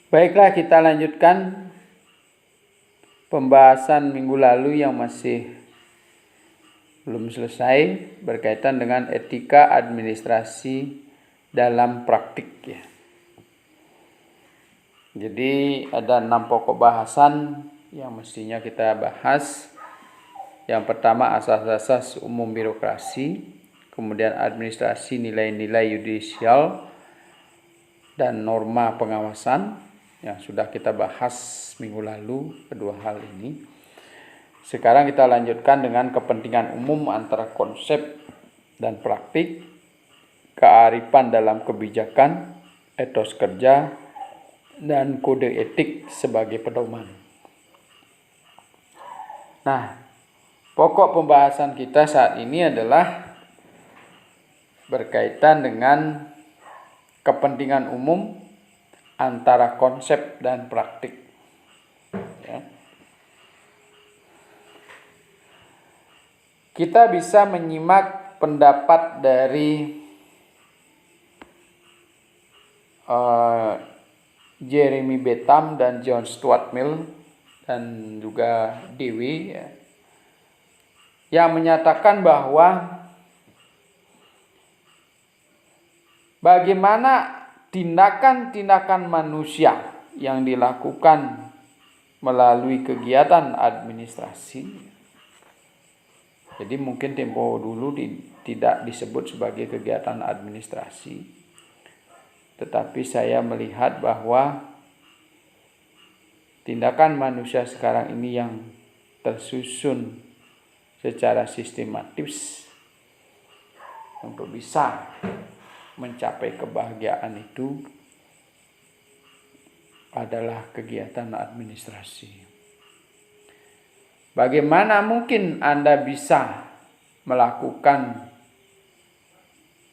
Baiklah, kita lanjutkan pembahasan minggu lalu yang masih belum selesai berkaitan dengan etika administrasi dalam praktik ya. Jadi ada 6 pokok bahasan yang mestinya kita bahas. Yang pertama asas-asas umum birokrasi, kemudian administrasi nilai-nilai yudisial dan norma pengawasan yang sudah kita bahas minggu lalu, kedua hal ini. Sekarang kita lanjutkan dengan kepentingan umum antara konsep dan praktik, kearifan dalam kebijakan, etos kerja, dan kode etik sebagai pedoman. Nah, pokok pembahasan kita saat ini adalah berkaitan dengan kepentingan umum antara konsep dan praktik. Ya. Kita bisa menyimak pendapat dari Jeremy Bentham dan John Stuart Mill dan juga Dewey ya, yang menyatakan bahwa bagaimana tindakan-tindakan manusia yang dilakukan melalui kegiatan administrasi. Jadi mungkin tempo dulu tidak disebut sebagai kegiatan administrasi. Tetapi saya melihat bahwa tindakan manusia sekarang ini yang tersusun secara sistematis untuk bisa mencapai kebahagiaan itu adalah kegiatan administrasi. Bagaimana mungkin Anda bisa melakukan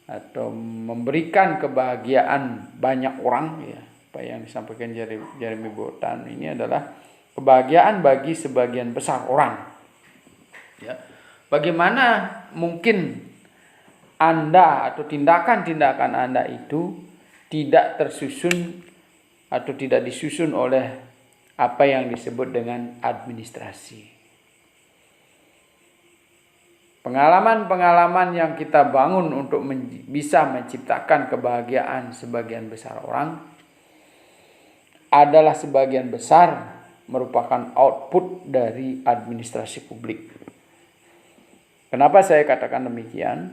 atau memberikan kebahagiaan banyak orang ya, apa yang disampaikan Jeremy Bentham ini adalah kebahagiaan bagi sebagian besar orang. Ya. Bagaimana mungkin Anda atau tindakan-tindakan Anda itu tidak tersusun atau tidak disusun oleh apa yang disebut dengan administrasi. Pengalaman-pengalaman yang kita bangun untuk bisa menciptakan kebahagiaan sebagian besar orang adalah sebagian besar merupakan output dari administrasi publik. Kenapa saya katakan demikian?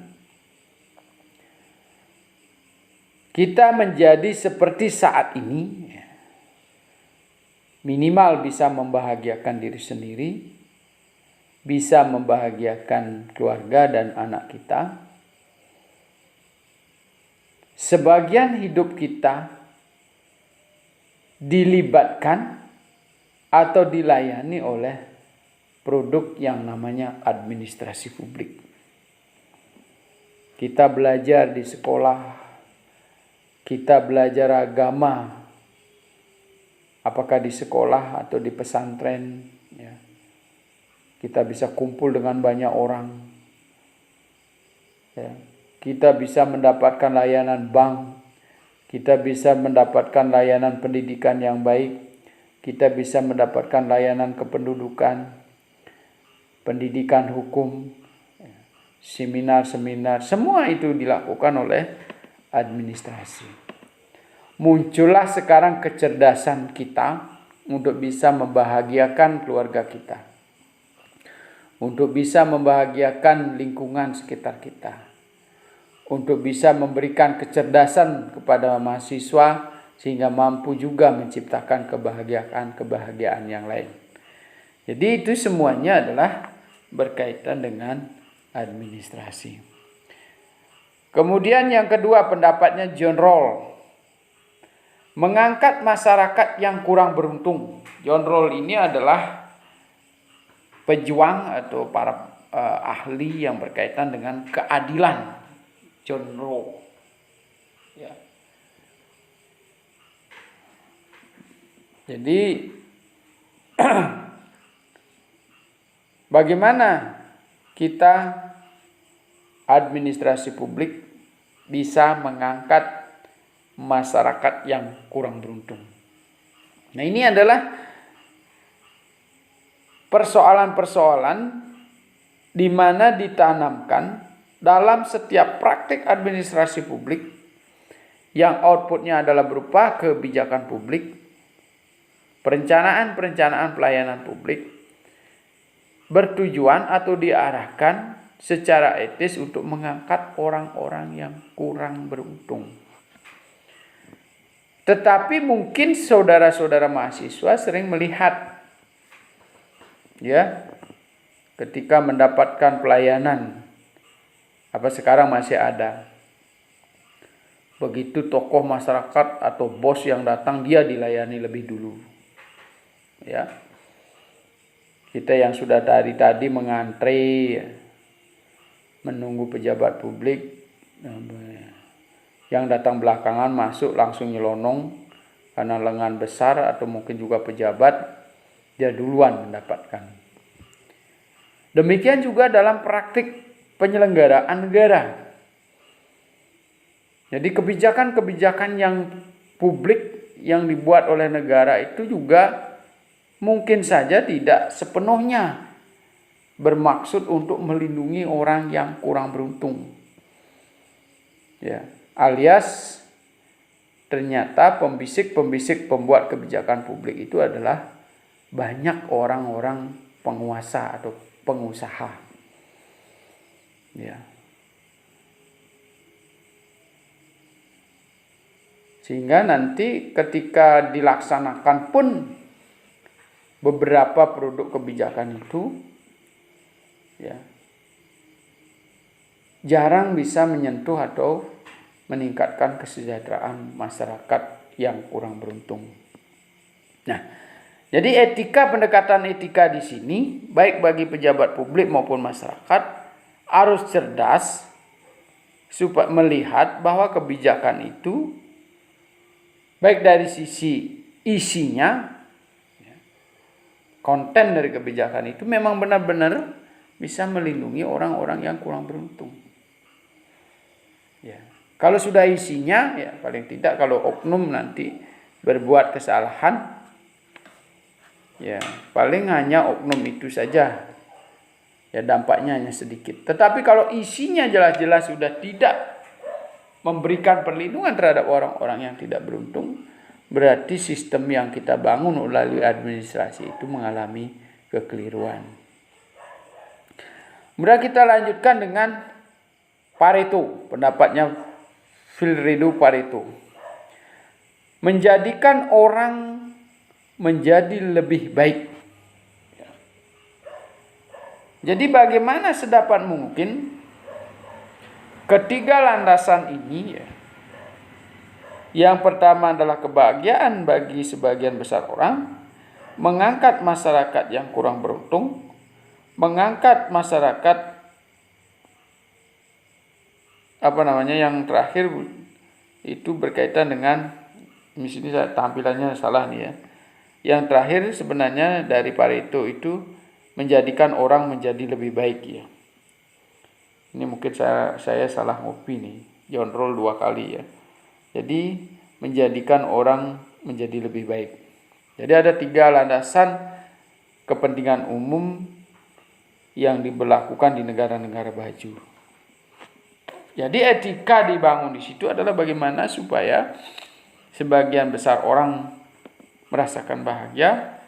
Kita menjadi seperti saat ini, minimal bisa membahagiakan diri sendiri, bisa membahagiakan keluarga dan anak kita. Sebagian hidup kita dilibatkan atau dilayani oleh produk yang namanya administrasi publik. Kita belajar di sekolah, kita belajar agama, apakah di sekolah atau di pesantren, ya. Kita bisa kumpul dengan banyak orang. Ya. Kita bisa mendapatkan layanan bank. Kita bisa mendapatkan layanan pendidikan yang baik. Kita bisa mendapatkan layanan kependudukan, pendidikan hukum, seminar-seminar. Semua itu dilakukan oleh administrasi. Muncullah sekarang kecerdasan kita untuk bisa membahagiakan keluarga kita, untuk bisa membahagiakan lingkungan sekitar kita, untuk bisa memberikan kecerdasan kepada mahasiswa sehingga mampu juga menciptakan kebahagiaan yang lain. Jadi itu semuanya adalah berkaitan dengan administrasi. Kemudian yang kedua pendapatnya John Rawls, mengangkat masyarakat yang kurang beruntung. John Rawls ini adalah pejuang atau para ahli yang berkaitan dengan keadilan. John Rawls. Ya. Jadi bagaimana kita administrasi publik bisa mengangkat masyarakat yang kurang beruntung. Nah, ini adalah persoalan-persoalan di mana ditanamkan dalam setiap praktik administrasi publik yang outputnya adalah berupa kebijakan publik, perencanaan pelayanan publik, bertujuan atau diarahkan secara etis untuk mengangkat orang-orang yang kurang beruntung. Tetapi mungkin saudara-saudara mahasiswa sering melihat, ya, ketika mendapatkan pelayanan, sekarang masih ada, begitu tokoh masyarakat atau bos yang datang, dia dilayani lebih dulu, ya. Kita yang sudah dari tadi mengantre, menunggu pejabat publik, yang datang belakangan masuk langsung nyelonong karena lengan besar atau mungkin juga pejabat, dia duluan mendapatkan. Demikian juga dalam praktik penyelenggaraan negara. Jadi kebijakan-kebijakan yang publik yang dibuat oleh negara itu juga mungkin saja tidak sepenuhnya bermaksud untuk melindungi orang yang kurang beruntung. Ya, alias ternyata pembisik-pembisik pembuat kebijakan publik itu adalah banyak orang-orang penguasa atau pengusaha. Ya. Sehingga nanti ketika dilaksanakan pun beberapa produk kebijakan itu, ya, jarang bisa menyentuh atau meningkatkan kesejahteraan masyarakat yang kurang beruntung. Nah, jadi pendekatan etika di sini, baik bagi pejabat publik maupun masyarakat, harus cerdas supaya melihat bahwa kebijakan itu, baik dari sisi isinya, konten dari kebijakan itu memang benar-benar bisa melindungi orang-orang yang kurang beruntung. Ya. Kalau sudah isinya, ya paling tidak kalau oknum nanti berbuat kesalahan, ya paling hanya oknum itu saja, ya dampaknya hanya sedikit. Tetapi kalau isinya jelas-jelas sudah tidak memberikan perlindungan terhadap orang-orang yang tidak beruntung, berarti sistem yang kita bangun melalui administrasi itu mengalami kekeliruan. Kemudian kita lanjutkan dengan Pareto, pendapatnya Vilfredo Pareto. Menjadikan orang menjadi lebih baik. Jadi bagaimana sedapat mungkin ketiga landasan ini, ya. Yang pertama adalah kebahagiaan bagi sebagian besar orang, mengangkat masyarakat yang kurang beruntung, mengangkat masyarakat yang terakhir itu berkaitan dengan, di sini tampilannya salah nih ya. Yang terakhir sebenarnya dari Pareto itu menjadikan orang menjadi lebih baik ya. Ini mungkin saya salah ngopi nih, John Roll 2 kali ya. Jadi menjadikan orang menjadi lebih baik. Jadi ada 3 landasan kepentingan umum yang diberlakukan di negara-negara maju. Jadi etika dibangun di situ adalah bagaimana supaya sebagian besar orang merasakan bahagia,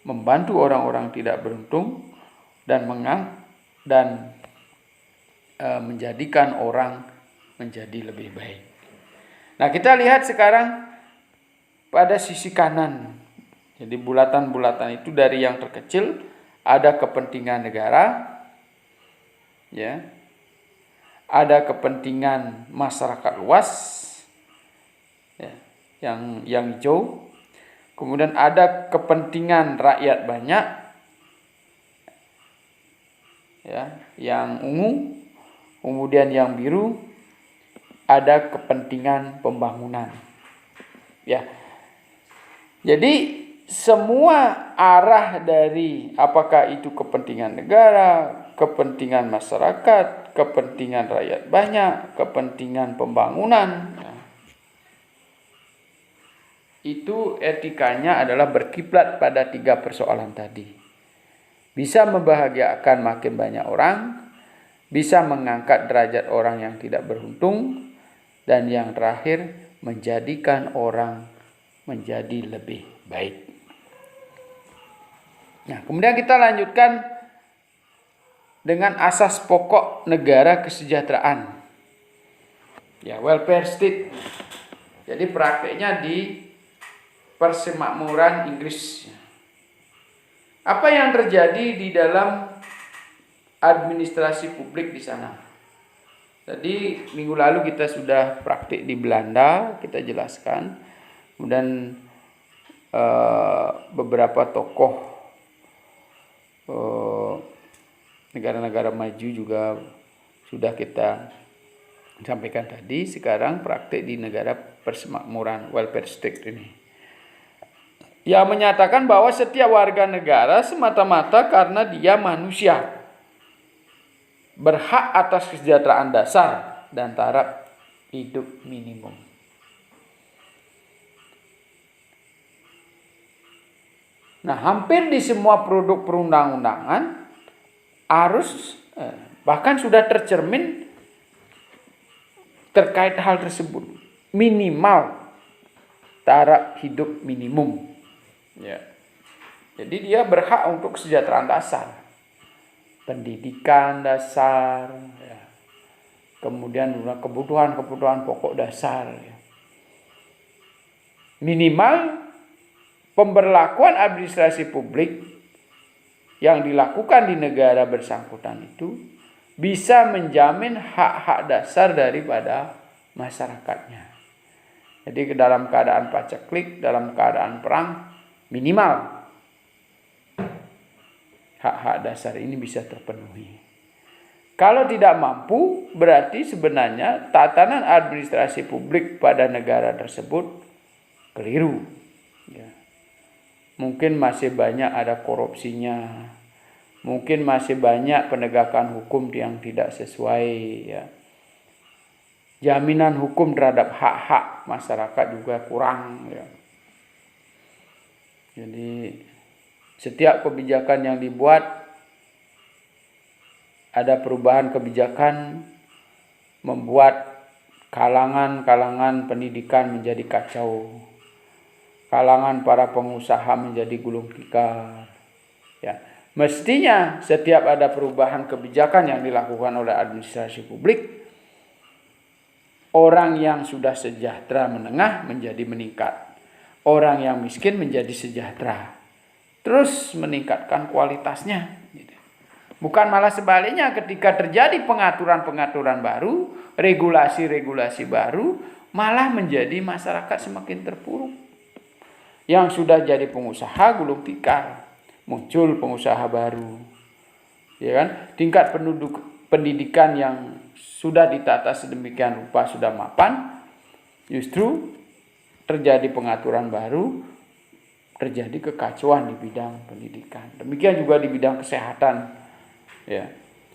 membantu orang-orang tidak beruntung, dan menjadikan orang menjadi lebih baik. Nah, kita lihat sekarang pada sisi kanan. Jadi bulatan-bulatan itu dari yang terkecil ada kepentingan negara, ya, ada kepentingan masyarakat luas, ya, yang hijau. Kemudian ada kepentingan rakyat banyak, ya, yang ungu. Kemudian yang biru ada kepentingan pembangunan. Ya. Jadi semua arah dari apakah itu kepentingan negara, kepentingan masyarakat, kepentingan rakyat banyak, kepentingan pembangunan, ya, itu etikanya adalah berkiblat pada 3 persoalan tadi. Bisa membahagiakan makin banyak orang, bisa mengangkat derajat orang yang tidak beruntung, dan yang terakhir menjadikan orang menjadi lebih baik. Nah, kemudian kita lanjutkan dengan asas pokok negara kesejahteraan. Ya, welfare state. Jadi prakteknya di persemakmuran Inggris. Apa yang terjadi di dalam administrasi publik di sana? Tadi minggu lalu kita sudah praktik di Belanda, kita jelaskan. Kemudian beberapa tokoh negara-negara maju juga sudah kita sampaikan tadi. Sekarang praktik di negara persemakmuran welfare state ini, yang menyatakan bahwa setiap warga negara semata-mata karena dia manusia berhak atas kesejahteraan dasar dan taraf hidup minimum. Nah, hampir di semua produk perundang-undangan harus bahkan sudah tercermin terkait hal tersebut, minimal taraf hidup minimum. Ya. Jadi dia berhak untuk kesejahteraan dasar, pendidikan dasar, ya. Kemudian kebutuhan pokok dasar. Ya. Minimal pemberlakuan administrasi publik yang dilakukan di negara bersangkutan itu bisa menjamin hak-hak dasar daripada masyarakatnya. Jadi dalam keadaan paceklik, dalam keadaan perang, minimal hak-hak dasar ini bisa terpenuhi. Kalau tidak mampu, berarti sebenarnya tatanan administrasi publik pada negara tersebut keliru. Ya. Mungkin masih banyak ada korupsinya, mungkin masih banyak penegakan hukum yang tidak sesuai. Ya. Jaminan hukum terhadap hak-hak masyarakat juga kurang. Ya. Jadi setiap kebijakan yang dibuat, ada perubahan kebijakan membuat kalangan-kalangan pendidikan menjadi kacau, kalangan para pengusaha menjadi gulung tikar. Ya, mestinya setiap ada perubahan kebijakan yang dilakukan oleh administrasi publik, orang yang sudah sejahtera menengah menjadi meningkat. Orang yang miskin menjadi sejahtera. Terus meningkatkan kualitasnya. Bukan malah sebaliknya, ketika terjadi pengaturan-pengaturan baru, regulasi-regulasi baru, malah menjadi masyarakat semakin terpuruk. Yang sudah jadi pengusaha gulung tikar, muncul pengusaha baru. Ya kan? Tingkat pendidikan yang sudah ditata sedemikian rupa sudah mapan, justru terjadi pengaturan baru, terjadi kekacauan di bidang pendidikan. Demikian juga di bidang kesehatan. Ya.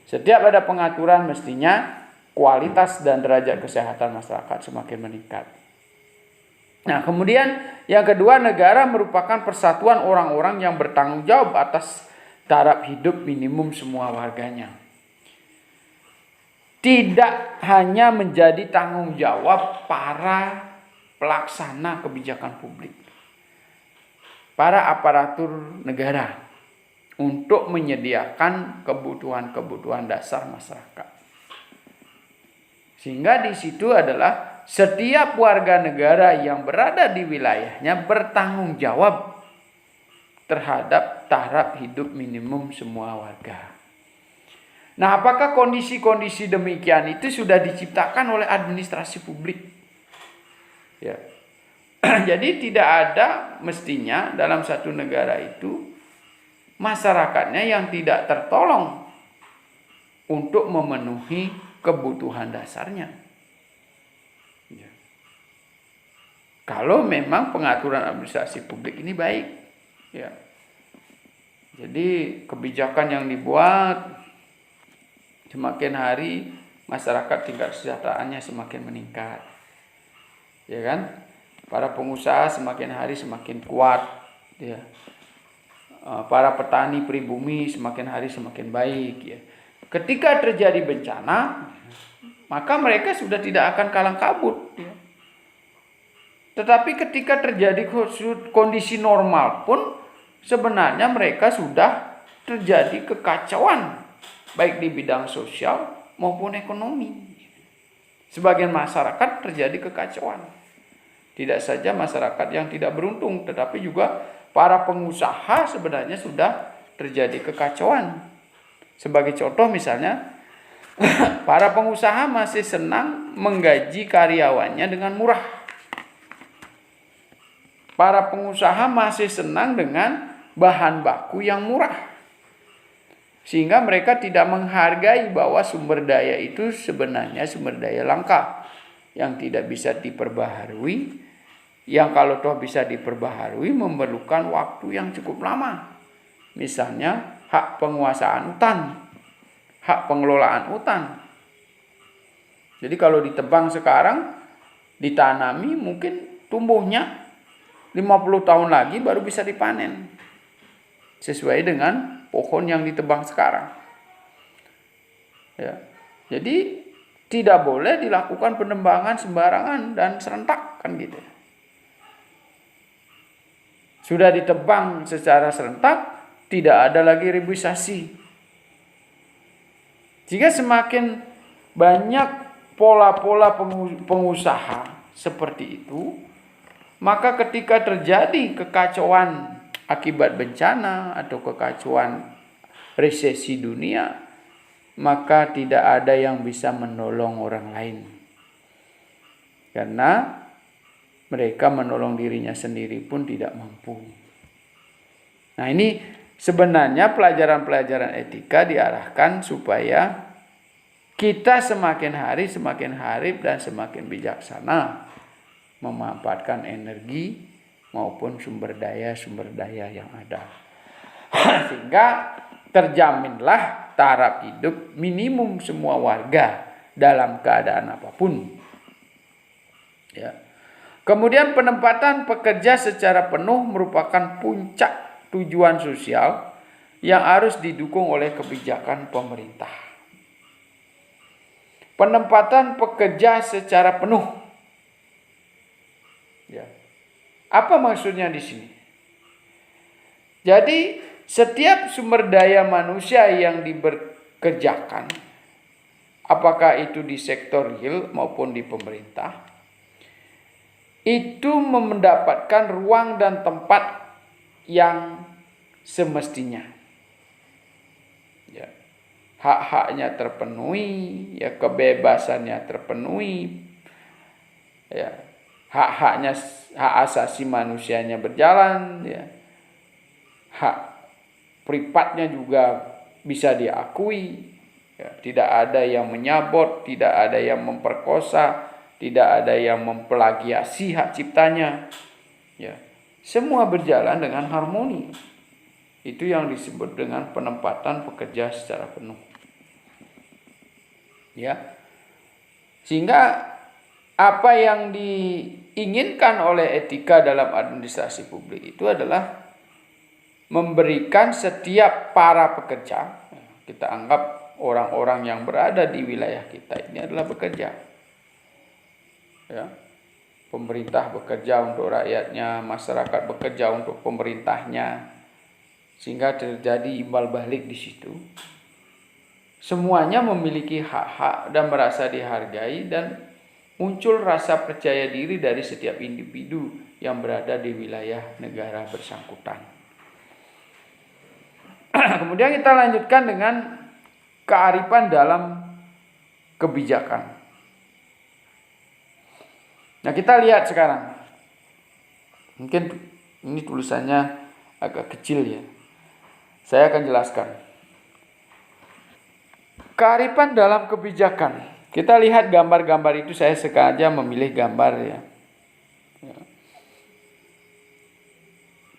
Setiap ada pengaturan mestinya kualitas dan derajat kesehatan masyarakat semakin meningkat. Nah, kemudian yang kedua, negara merupakan persatuan orang-orang yang bertanggung jawab atas taraf hidup minimum semua warganya. Tidak hanya menjadi tanggung jawab para pelaksana kebijakan publik, para aparatur negara untuk menyediakan kebutuhan-kebutuhan dasar masyarakat. Sehingga di situ adalah setiap warga negara yang berada di wilayahnya bertanggung jawab terhadap taraf hidup minimum semua warga. Nah, apakah kondisi-kondisi demikian itu sudah diciptakan oleh administrasi publik? Ya. Jadi tidak ada mestinya dalam satu negara itu masyarakatnya yang tidak tertolong untuk memenuhi kebutuhan dasarnya. Ya. Kalau memang pengaturan administrasi publik ini baik. Ya. Jadi kebijakan yang dibuat, semakin hari masyarakat tingkat kesejahteraannya semakin meningkat. Ya kan? Para pengusaha semakin hari semakin kuat, ya. Para petani pribumi semakin hari semakin baik, ya. Ketika terjadi bencana, maka mereka sudah tidak akan kalang kabut, ya. Tetapi ketika terjadi kondisi normal pun sebenarnya mereka sudah terjadi kekacauan baik di bidang sosial maupun ekonomi. Sebagian masyarakat terjadi kekacauan. Tidak saja masyarakat yang tidak beruntung, tetapi juga para pengusaha sebenarnya sudah terjadi kekacauan. Sebagai contoh misalnya, para pengusaha masih senang menggaji karyawannya dengan murah. Para pengusaha masih senang dengan bahan baku yang murah. Sehingga mereka tidak menghargai bahwa sumber daya itu sebenarnya sumber daya langka yang tidak bisa diperbaharui. Yang kalau toh bisa diperbaharui memerlukan waktu yang cukup lama. Misalnya hak penguasaan hutan, hak pengelolaan hutan. Jadi kalau ditebang sekarang, ditanami mungkin tumbuhnya 50 tahun lagi baru bisa dipanen. Sesuai dengan pohon yang ditebang sekarang. Ya. Jadi tidak boleh dilakukan penebangan sembarangan dan serentak, kan gitu. Sudah ditebang secara serentak, tidak ada lagi reboisasi. Jika semakin banyak pola-pola pengusaha seperti itu, maka ketika terjadi kekacauan akibat bencana atau kekacauan resesi dunia, maka tidak ada yang bisa menolong orang lain. Karena mereka menolong dirinya sendiri pun tidak mampu. Nah, ini sebenarnya pelajaran-pelajaran etika diarahkan supaya kita semakin hari dan semakin bijaksana memanfaatkan energi maupun sumber daya yang ada. Sehingga terjaminlah taraf hidup minimum semua warga dalam keadaan apapun. Ya. Kemudian penempatan pekerja secara penuh merupakan puncak tujuan sosial yang harus didukung oleh kebijakan pemerintah. Penempatan pekerja secara penuh. Ya. Apa maksudnya di sini? Jadi setiap sumber daya manusia yang dikerjakan, apakah itu di sektor real maupun di pemerintah, itu mendapatkan ruang dan tempat yang semestinya. Ya. Hak-haknya terpenuhi, ya, kebebasannya terpenuhi, ya. Hak asasi manusianya berjalan, ya. Hak privatnya juga bisa diakui, ya. Tidak ada yang menyabot, tidak ada yang memperkosa, tidak ada yang memplagiasi hak ciptanya, ya. Semua berjalan dengan harmoni. Itu yang disebut dengan penempatan pekerja secara penuh, ya. Sehingga apa yang diinginkan oleh etika dalam administrasi publik itu adalah memberikan setiap para pekerja, kita anggap orang-orang yang berada di wilayah kita ini adalah bekerja. Ya. Pemerintah bekerja untuk rakyatnya, masyarakat bekerja untuk pemerintahnya, sehingga terjadi imbal balik di situ. Semuanya memiliki hak-hak dan merasa dihargai, dan muncul rasa percaya diri dari setiap individu yang berada di wilayah negara bersangkutan. Kemudian kita lanjutkan dengan kearifan dalam kebijakan. Nah, kita lihat sekarang. Mungkin ini tulisannya agak kecil, ya. Saya akan jelaskan. Kearifan dalam kebijakan. Kita lihat gambar-gambar itu, saya sengaja memilih gambar, ya.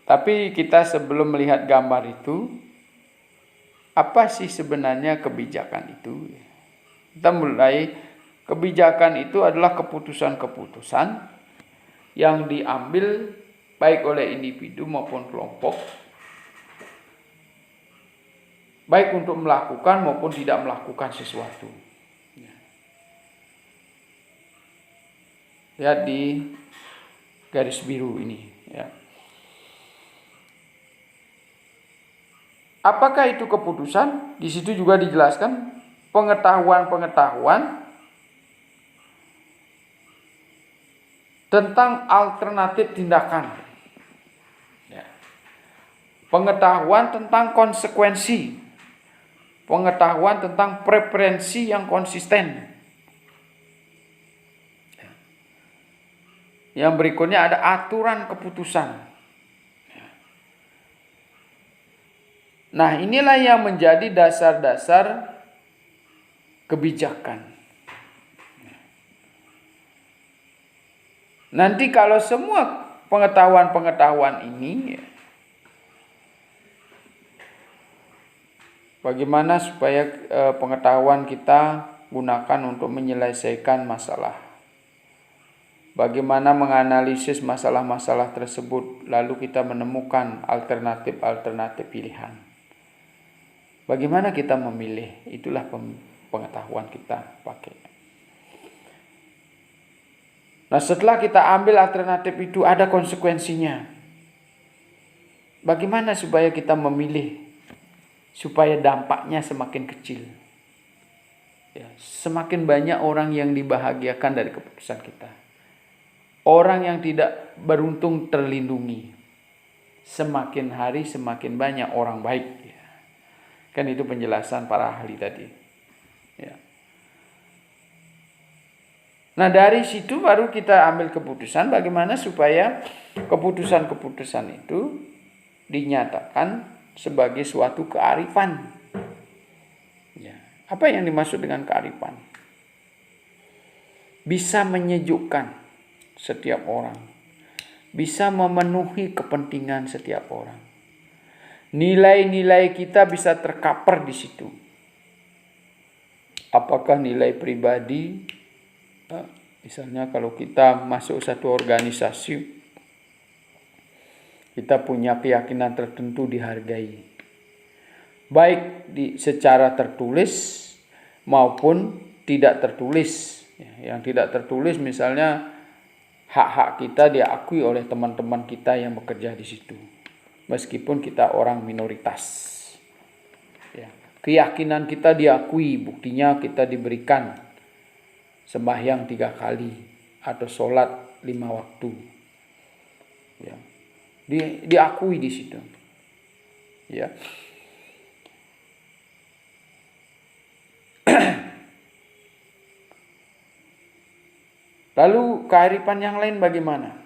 Tapi kita sebelum melihat gambar itu, apa sih sebenarnya kebijakan itu? Kita mulai, kebijakan itu adalah keputusan-keputusan yang diambil baik oleh individu maupun kelompok, baik untuk melakukan maupun tidak melakukan sesuatu. Lihat di garis biru ini, ya. Apakah itu keputusan? Di situ juga dijelaskan pengetahuan tentang alternatif tindakan. Ya. Pengetahuan tentang konsekuensi. Pengetahuan tentang preferensi yang konsisten. Yang berikutnya ada aturan keputusan. Nah, inilah yang menjadi dasar-dasar kebijakan. Nanti kalau semua pengetahuan-pengetahuan ini, bagaimana supaya pengetahuan kita gunakan untuk menyelesaikan masalah. Bagaimana menganalisis masalah-masalah tersebut, lalu kita menemukan alternatif-alternatif pilihan. Bagaimana kita memilih, itulah pengetahuan kita pakai. Nah, setelah kita ambil alternatif itu, ada konsekuensinya. Bagaimana supaya kita memilih, supaya dampaknya semakin kecil. Ya, semakin banyak orang yang dibahagiakan dari keputusan kita. Orang yang tidak beruntung terlindungi. Semakin hari semakin banyak orang baik. Kan itu penjelasan para ahli tadi. Ya. Nah, dari situ baru kita ambil keputusan bagaimana supaya keputusan-keputusan itu dinyatakan sebagai suatu kearifan. Ya. Apa yang dimaksud dengan kearifan? Bisa menyejukkan setiap orang. Bisa memenuhi kepentingan setiap orang. Nilai-nilai kita bisa tercover di situ. Apakah nilai pribadi? Misalnya kalau kita masuk satu organisasi, kita punya keyakinan tertentu dihargai. Baik secara tertulis maupun tidak tertulis. Yang tidak tertulis misalnya hak-hak kita diakui oleh teman-teman kita yang bekerja di situ. Meskipun kita orang minoritas. Ya. Keyakinan kita diakui, buktinya kita diberikan sembahyang 3 kali atau sholat 5 waktu. Ya. Diakui di situ. Ya. Lalu kearifan yang lain bagaimana?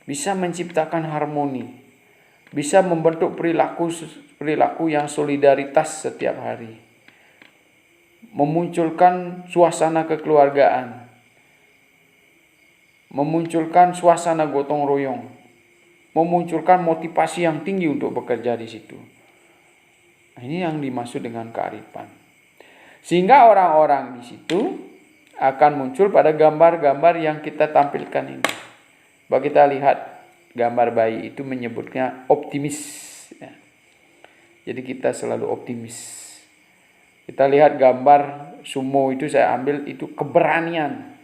Bisa menciptakan harmoni, bisa membentuk perilaku yang solidaritas setiap hari, memunculkan suasana kekeluargaan, memunculkan suasana gotong royong, memunculkan motivasi yang tinggi untuk bekerja di situ. Nah, ini yang dimaksud dengan kearifan. Sehingga orang-orang di situ akan muncul pada gambar-gambar yang kita tampilkan ini. Bahwa kita lihat gambar bayi itu menyebutnya optimis. Ya. Jadi kita selalu optimis. Kita lihat gambar sumo itu saya ambil itu keberanian.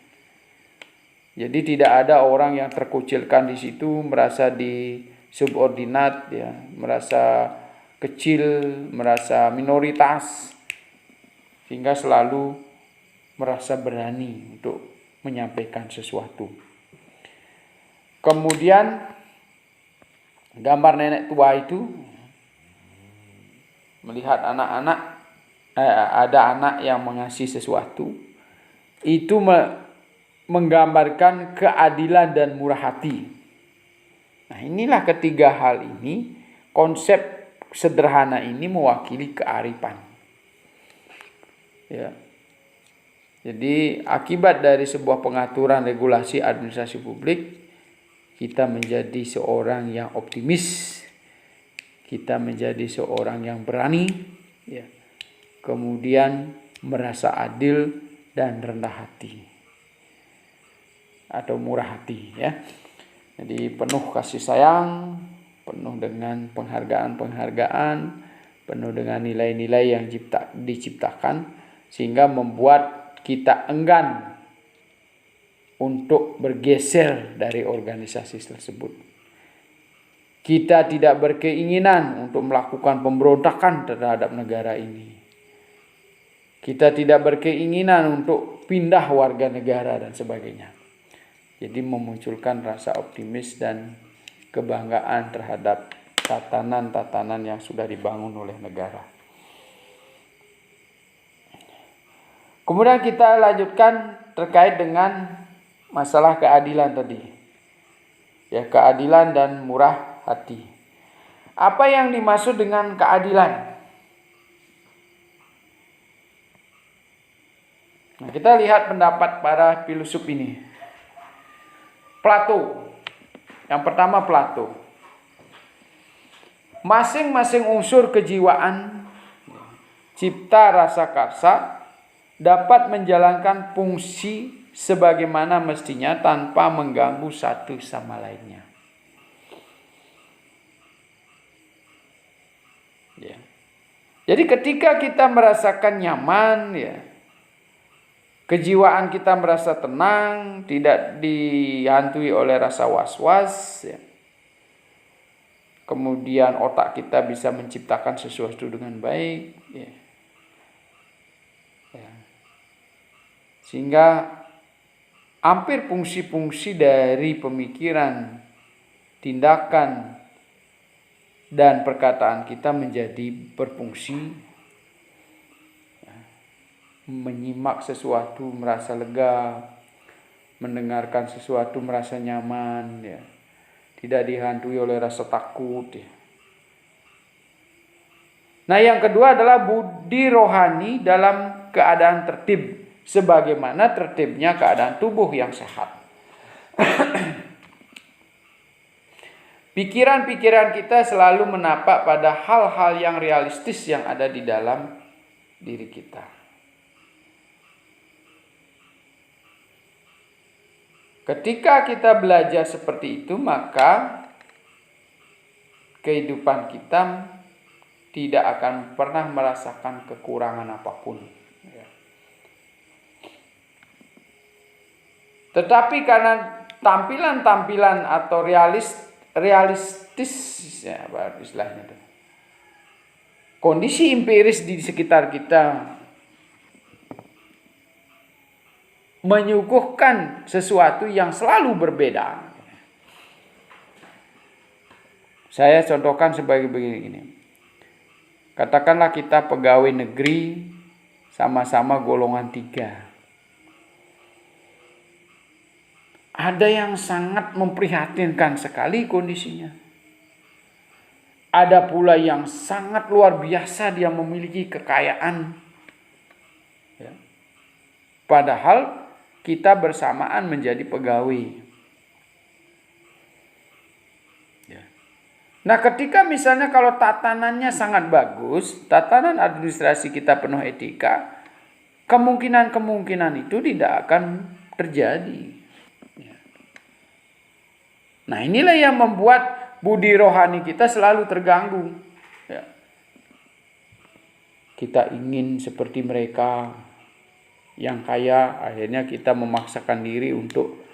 Jadi tidak ada orang yang terkucilkan di situ, merasa di subordinat, ya, merasa kecil, merasa minoritas, sehingga selalu merasa berani untuk menyampaikan sesuatu. Kemudian gambar nenek tua itu melihat ada anak yang mengasih sesuatu, itu menggambarkan keadilan dan murah hati. Nah, inilah ketiga hal ini, konsep sederhana ini mewakili kearifan. Ya. Jadi akibat dari sebuah pengaturan regulasi administrasi publik, kita menjadi seorang yang optimis, kita menjadi seorang yang berani, ya. Kemudian merasa adil dan rendah hati. atau murah hati ya. Jadi penuh kasih sayang, penuh dengan penghargaan-penghargaan, penuh dengan nilai-nilai yang diciptakan sehingga membuat kita enggan untuk bergeser dari organisasi tersebut. Kita tidak berkeinginan untuk melakukan pemberontakan terhadap negara ini. Kita tidak berkeinginan untuk pindah warga negara dan sebagainya. Jadi memunculkan rasa optimis dan kebanggaan terhadap tatanan-tatanan yang sudah dibangun oleh negara. Kemudian kita lanjutkan terkait dengan masalah keadilan tadi. Ya, keadilan dan murah hati. Apa yang dimaksud dengan keadilan? Nah, kita lihat pendapat para filsuf ini. Plato. Yang pertama Plato. Masing-masing unsur kejiwaan, cipta, rasa, karsa dapat menjalankan fungsi sebagaimana mestinya tanpa mengganggu satu sama lainnya. Ya. Jadi ketika kita merasakan nyaman, ya, kejiwaan kita merasa tenang, tidak dihantui oleh rasa was-was, ya. Kemudian otak kita bisa menciptakan sesuatu dengan baik, ya. Ya. Sehingga hampir fungsi-fungsi dari pemikiran, tindakan, dan perkataan kita menjadi berfungsi. Menyimak sesuatu merasa lega, mendengarkan sesuatu merasa nyaman, ya. Tidak dihantui oleh rasa takut, ya. Nah, yang kedua adalah budi rohani dalam keadaan tertib, sebagaimana tertibnya keadaan tubuh yang sehat. Pikiran-pikiran kita selalu menapak pada hal-hal yang realistis yang ada di dalam diri kita. Ketika kita belajar seperti itu, maka kehidupan kita tidak akan pernah merasakan kekurangan apapun. Tetapi karena tampilan-tampilan atau realistis, ya, istilahnya itu, kondisi empiris di sekitar kita menyuguhkan sesuatu yang selalu berbeda. Saya contohkan sebagai begini. Katakanlah kita pegawai negeri sama-sama golongan 3. Ada yang sangat memprihatinkan sekali kondisinya. Ada pula yang sangat luar biasa, dia memiliki kekayaan. Ya. Padahal kita bersamaan menjadi pegawai. Ya. Nah, ketika misalnya kalau tatanannya sangat bagus, tatanan administrasi kita penuh etika, kemungkinan-kemungkinan itu tidak akan terjadi. Ya. Nah, inilah yang membuat budi rohani kita selalu terganggu. Ya. Kita ingin seperti mereka yang kaya, akhirnya kita memaksakan diri untuk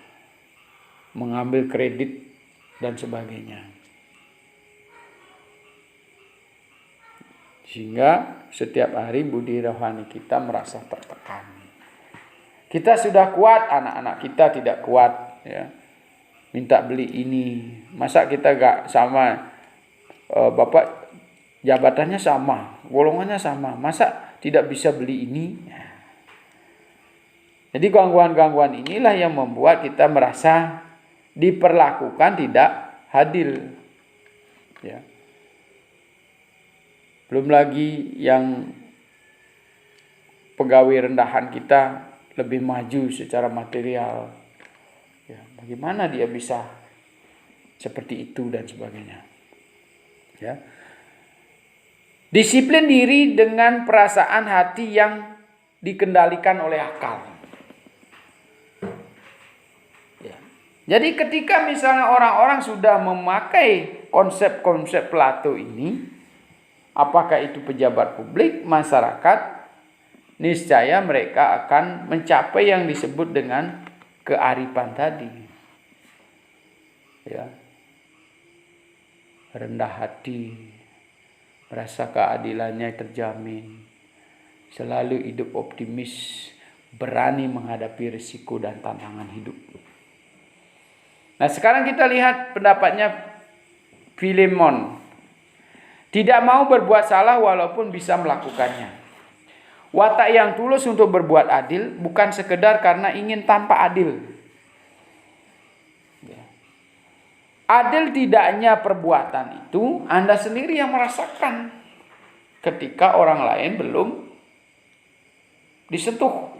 mengambil kredit dan sebagainya. Sehingga setiap hari budi rohani kita merasa tertekan. Kita sudah kuat, anak-anak kita tidak kuat, ya. Minta beli ini, masa kita gak sama, bapak jabatannya sama, golongannya sama, masa tidak bisa beli ini? Jadi gangguan-gangguan inilah yang membuat kita merasa diperlakukan tidak adil. Ya. Belum lagi yang pegawai rendahan kita lebih maju secara material. Ya, bagaimana dia bisa seperti itu dan sebagainya. Ya. Disiplin diri dengan perasaan hati yang dikendalikan oleh akal. Ya. Jadi ketika misalnya orang-orang sudah memakai konsep-konsep Plato ini, apakah itu pejabat publik, masyarakat, niscaya mereka akan mencapai yang disebut dengan kearifan tadi. Ya. Rendah hati, merasa keadilannya terjamin, selalu hidup optimis, berani menghadapi risiko dan tantangan hidup. Nah, sekarang kita lihat pendapatnya Filemon. Tidak mau berbuat salah walaupun bisa melakukannya. Watak yang tulus untuk berbuat adil bukan sekedar karena ingin tanpa adil. Adil tidaknya perbuatan itu Anda sendiri yang merasakan ketika orang lain belum disentuh.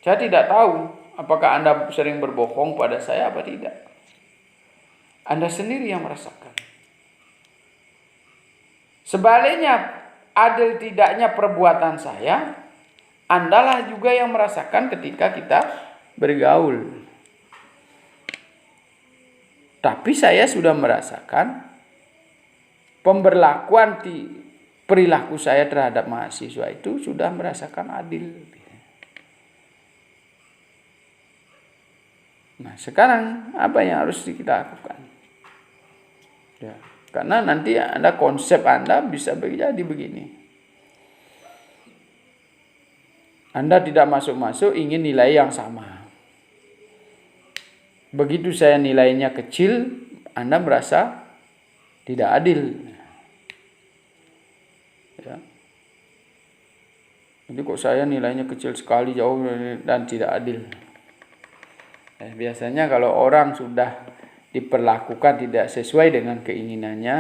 Saya tidak tahu apakah Anda sering berbohong pada saya apa tidak. Anda sendiri yang merasakan. Sebaliknya, adil tidaknya perbuatan saya, Andalah juga yang merasakan ketika kita bergaul. Tapi saya sudah merasakan pemberlakuan perilaku saya terhadap mahasiswa itu sudah merasakan adil. Nah, sekarang apa yang harus kita lakukan? Ya, karena nanti konsep Anda bisa jadi begini. Anda tidak masuk-masuk ingin nilai yang sama. Begitu saya nilainya kecil, Anda merasa tidak adil. Ya. Jadi kok saya nilainya kecil sekali, jauh dan tidak adil. Biasanya kalau orang sudah diperlakukan tidak sesuai dengan keinginannya,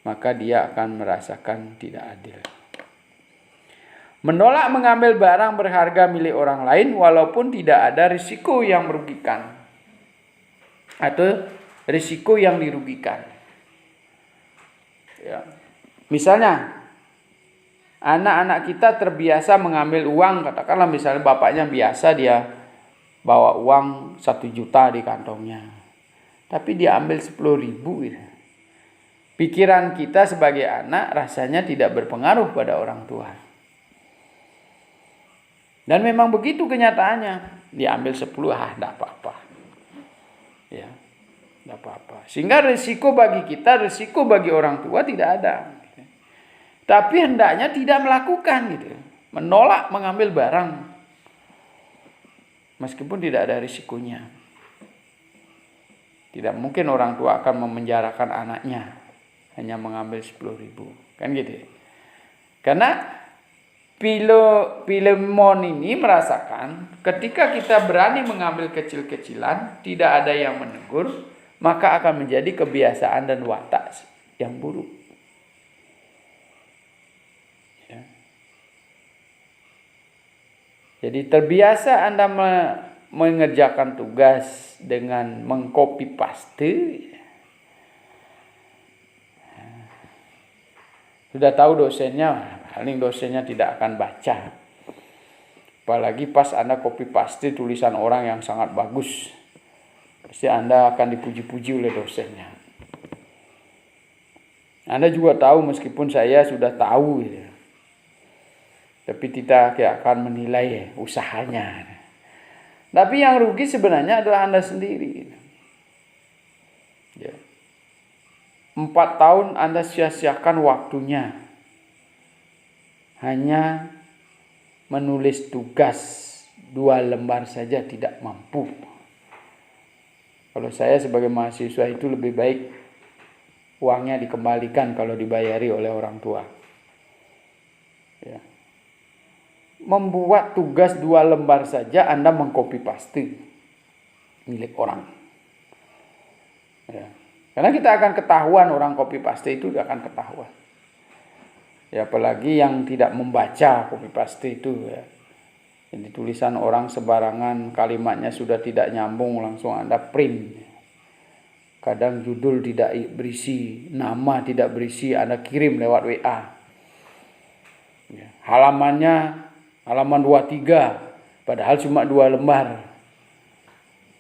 maka dia akan merasakan tidak adil. Menolak mengambil barang berharga milik orang lain walaupun tidak ada risiko yang merugikan atau risiko yang dirugikan. Ya. Misalnya anak-anak kita terbiasa mengambil uang, katakanlah misalnya bapaknya biasa dia bawa uang 1 juta di kantongnya, tapi dia ambil 10.000 gitu. Pikiran kita sebagai anak rasanya tidak berpengaruh pada orang tua. Dan memang begitu kenyataannya. Dia ambil 10, tidak apa-apa. Ya, tidak apa-apa. Sehingga risiko bagi kita, risiko bagi orang tua tidak ada. Tapi hendaknya tidak melakukan gitu. Menolak mengambil barang meskipun tidak ada risikonya. Tidak mungkin orang tua akan memenjarakan anaknya hanya mengambil 10.000. Kan gitu. Karena Filemon ini merasakan ketika kita berani mengambil kecil-kecilan, tidak ada yang menegur, maka akan menjadi kebiasaan dan watak yang buruk. Ya. Jadi terbiasa Anda mengerjakan tugas dengan mengcopy paste. Sudah tahu dosennya, paling dosennya tidak akan baca. Apalagi pas Anda copy paste tulisan orang yang sangat bagus, pasti Anda akan dipuji-puji oleh dosennya. Anda juga tahu meskipun saya sudah tahu gitu. Tapi tidak akan menilai usahanya. Tapi yang rugi sebenarnya adalah Anda sendiri. Ya. 4 tahun Anda sia-siakan waktunya hanya menulis tugas 2 lembar saja tidak mampu. Kalau saya sebagai mahasiswa itu lebih baik uangnya dikembalikan kalau dibayari oleh orang tua. Ya. Membuat tugas 2 lembar saja Anda mengcopy paste milik orang. Ya. Karena kita akan ketahuan orang copy paste itu akan ketahuan. Ya, apalagi yang tidak membaca copy paste itu ya. Jadi tulisan orang sembarangan, kalimatnya sudah tidak nyambung, langsung Anda print. Kadang judul tidak berisi, nama tidak berisi, Anda kirim lewat WA. Ya. Halamannya halaman 23, padahal cuma 2 lembar.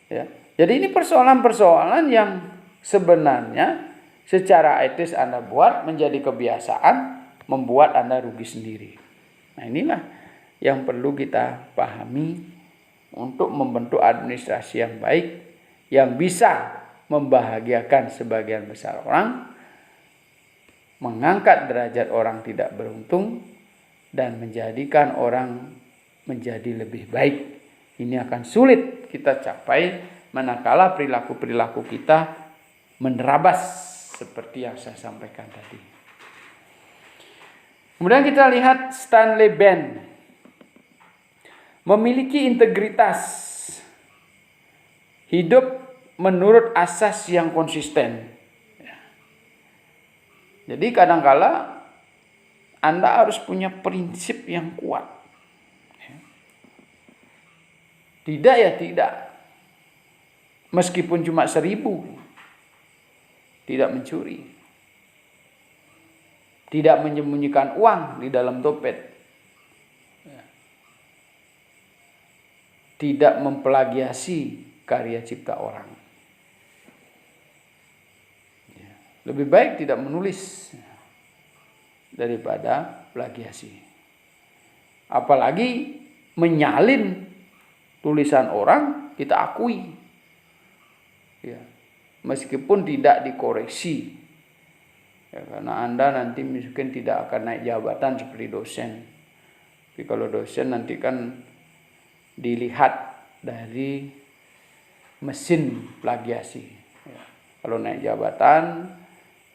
Ya. Jadi ini persoalan-persoalan yang sebenarnya secara etis Anda buat menjadi kebiasaan, membuat Anda rugi sendiri. Nah, inilah yang perlu kita pahami untuk membentuk administrasi yang baik, yang bisa membahagiakan sebagian besar orang, mengangkat derajat orang tidak beruntung, dan menjadikan orang menjadi lebih baik. Ini akan sulit kita capai manakala perilaku-perilaku kita menerabas seperti yang saya sampaikan tadi. Kemudian kita lihat Stanley Ben. Memiliki integritas. Hidup menurut asas yang konsisten. Jadi kadangkala Anda harus punya prinsip yang kuat. Tidak ya tidak. Meskipun cuma 1.000. Tidak mencuri. Tidak menyembunyikan uang di dalam dompet. Tidak memplagiasi karya cipta orang. Lebih baik tidak menulis daripada plagiasi. Apalagi menyalin tulisan orang kita akui. Ya. Meskipun tidak dikoreksi. Ya, karena Anda nanti mungkin tidak akan naik jabatan seperti dosen. Tapi kalau dosen nanti kan dilihat dari mesin plagiasi. Ya. Kalau naik jabatan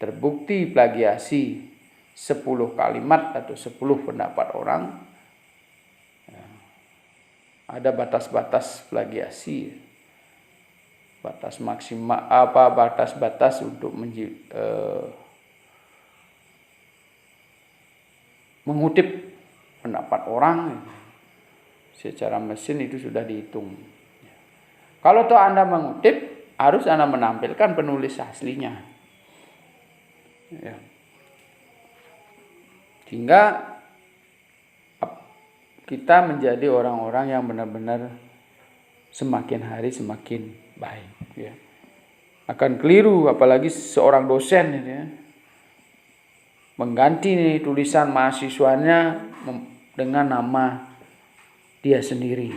terbukti plagiasi 10 kalimat atau 10 pendapat orang, ya, ada batas-batas plagiasi, batas maksimal batas-batas untuk mengutip pendapat orang secara mesin itu sudah dihitung. Kalau toh Anda mengutip, harus Anda menampilkan penulis aslinya. Ya. Sehingga kita menjadi orang-orang yang benar-benar semakin hari semakin baik. Ya. Akan keliru apalagi seorang dosen ya, mengganti tulisan mahasiswanya dengan nama dia sendiri.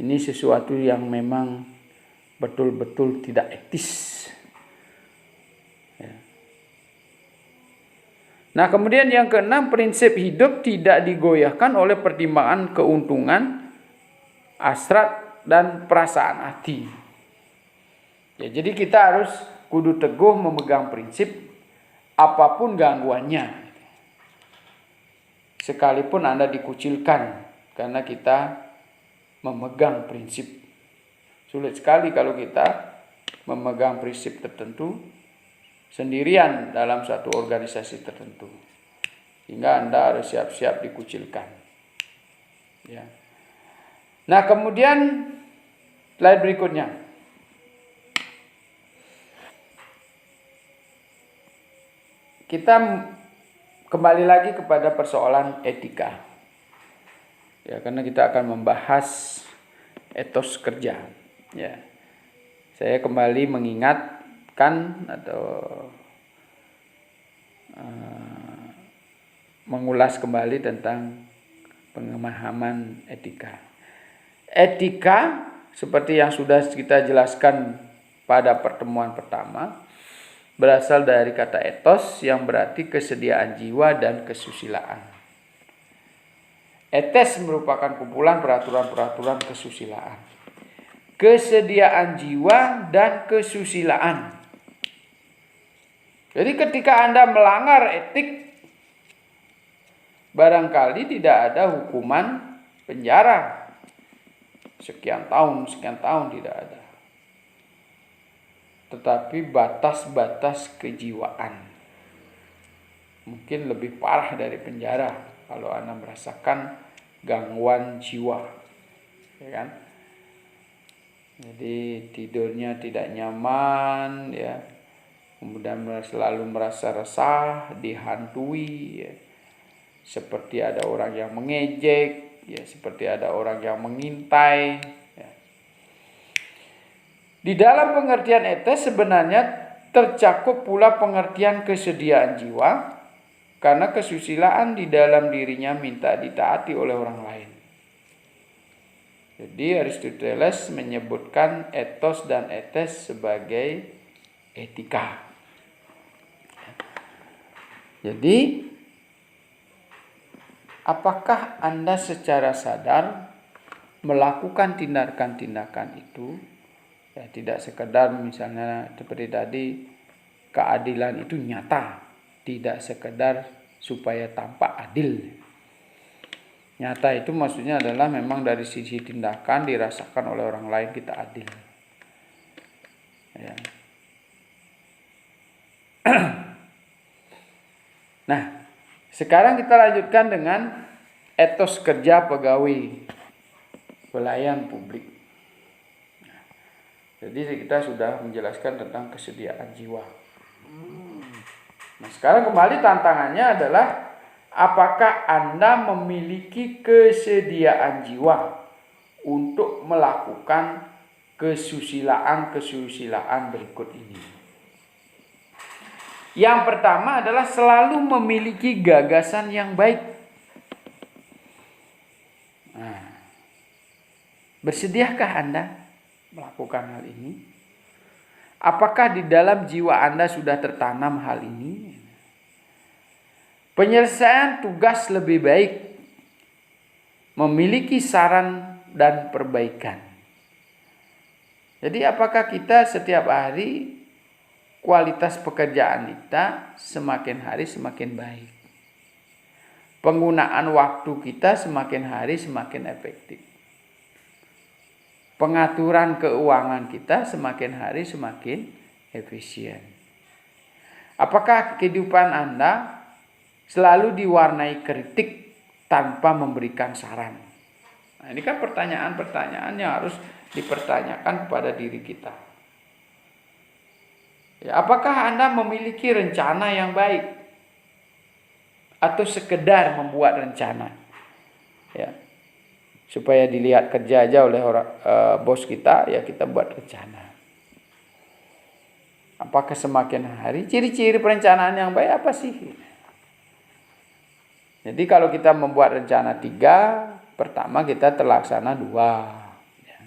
Ini sesuatu yang memang betul-betul tidak etis. Nah, kemudian yang keenam, prinsip hidup tidak digoyahkan oleh pertimbangan keuntungan, hasrat, dan perasaan hati. Ya, jadi kita harus kudu teguh memegang prinsip apapun gangguannya. Sekalipun Anda dikucilkan karena kita memegang prinsip. Sulit sekali kalau kita memegang prinsip tertentu sendirian dalam satu organisasi tertentu, hingga Anda harus siap-siap dikucilkan. Ya. Nah, kemudian slide berikutnya. Kita kembali lagi kepada persoalan etika. Ya, karena kita akan membahas etos kerja. Ya. Saya kembali mengingatkan atau mengulas kembali tentang pemahaman etika. Etika seperti yang sudah kita jelaskan pada pertemuan pertama berasal dari kata etos yang berarti kesediaan jiwa dan kesusilaan. Etes merupakan kumpulan peraturan-peraturan kesusilaan. Kesediaan jiwa dan kesusilaan. Jadi ketika Anda melanggar etik, barangkali tidak ada hukuman penjara. Sekian tahun tidak ada. Tetapi batas-batas kejiwaan. Mungkin lebih parah dari penjara kalau Anda merasakan gangguan jiwa. Ya kan? Jadi tidurnya tidak nyaman, ya. Kemudian selalu merasa resah, dihantui, ya. Seperti ada orang yang mengejek, ya, seperti ada orang yang mengintai, ya. Di dalam pengertian etes sebenarnya tercakup pula pengertian kesediaan jiwa, karena kesusilaan di dalam dirinya minta ditaati oleh orang lain. Jadi Aristoteles menyebutkan etos dan etes sebagai etika. Jadi apakah Anda secara sadar melakukan tindakan-tindakan itu? Ya, tidak sekedar misalnya seperti tadi, keadilan itu nyata, tidak sekedar supaya tampak adil. Nyata itu maksudnya adalah memang dari sisi tindakan dirasakan oleh orang lain kita adil. Ya. Nah, sekarang kita lanjutkan dengan etos kerja pegawai pelayan publik. Jadi kita sudah menjelaskan tentang kesediaan jiwa. Nah, sekarang kembali tantangannya adalah apakah Anda memiliki kesediaan jiwa untuk melakukan kesusilaan berikut ini. Yang pertama adalah selalu memiliki gagasan yang baik. Nah, bersediakah Anda melakukan hal ini? Apakah di dalam jiwa Anda sudah tertanam hal ini? Penyelesaian tugas lebih baik, memiliki saran dan perbaikan. Jadi apakah kita setiap hari kualitas pekerjaan kita semakin hari semakin baik? Penggunaan waktu kita semakin hari semakin efektif. Pengaturan keuangan kita semakin hari semakin efisien. Apakah kehidupan Anda selalu diwarnai kritik tanpa memberikan saran? Nah, ini kan pertanyaan-pertanyaan yang harus dipertanyakan kepada diri kita. Ya, apakah Anda memiliki rencana yang baik? Atau sekedar membuat rencana? Ya. Supaya dilihat kerja aja oleh bos kita, ya kita buat rencana. Apakah semakin hari? Ciri-ciri perencanaan yang baik apa sih? Jadi kalau kita membuat rencana 3, pertama kita terlaksana 2. Ya.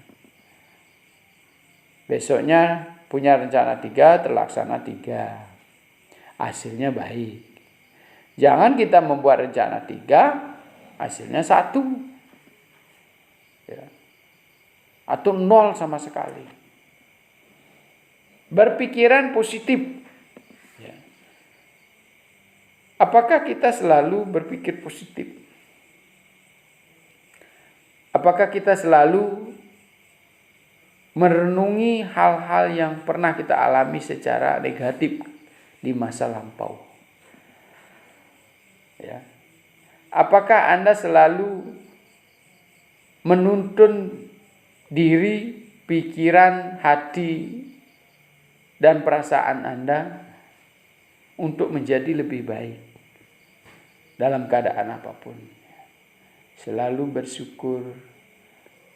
Besoknya punya rencana 3, terlaksana 3. Hasilnya baik. Jangan kita membuat rencana 3, hasilnya 1. Ya. Atau 0 sama sekali. Berpikiran positif. Ya. Apakah kita selalu berpikir positif? Apakah kita selalu merenungi hal-hal yang pernah kita alami secara negatif di masa lampau? Ya. Apakah Anda selalu menuntun diri, pikiran, hati, dan perasaan Anda untuk menjadi lebih baik dalam keadaan apapun? Selalu bersyukur,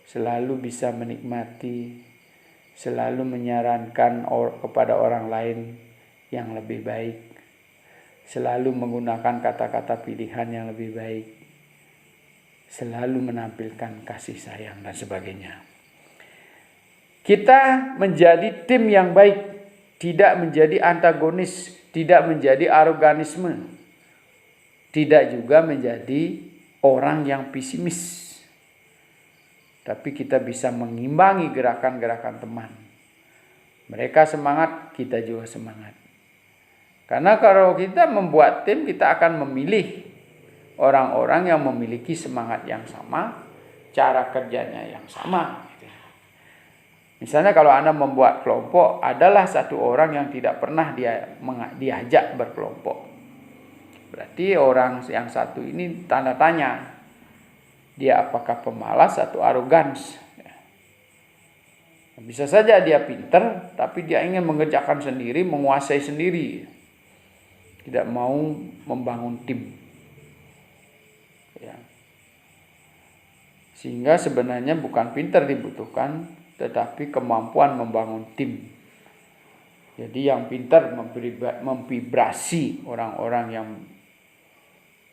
selalu bisa menikmati, selalu menyarankan kepada orang lain yang lebih baik, selalu menggunakan kata-kata pilihan yang lebih baik, selalu menampilkan kasih sayang dan sebagainya. Kita menjadi tim yang baik, tidak menjadi antagonis, tidak menjadi aroganisme, tidak juga menjadi orang yang pesimis. Tapi kita bisa mengimbangi gerakan-gerakan teman. Mereka semangat, kita juga semangat. Karena kalau kita membuat tim, kita akan memilih orang-orang yang memiliki semangat yang sama, cara kerjanya yang sama. Misalnya kalau Anda membuat kelompok, adalah satu orang yang tidak pernah diajak berkelompok. Berarti orang yang satu ini tanda tanya. Dia apakah pemalas atau arogans? Bisa saja dia pintar, tapi dia ingin mengerjakan sendiri, menguasai sendiri. Tidak mau membangun tim. Ya. Sehingga sebenarnya bukan pintar dibutuhkan, tetapi kemampuan membangun tim. Jadi yang pintar memvibrasi orang-orang yang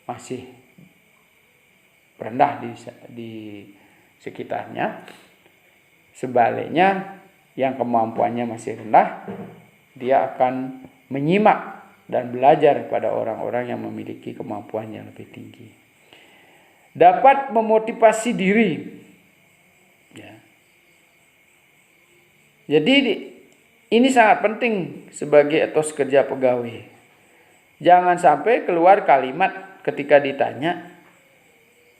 masih rendah di sekitarnya. Sebaliknya, yang kemampuannya masih rendah, dia akan menyimak dan belajar pada orang-orang yang memiliki kemampuan yang lebih tinggi. Dapat memotivasi diri. Ya. Jadi ini sangat penting sebagai etos kerja pegawai. Jangan sampai keluar kalimat ketika ditanya,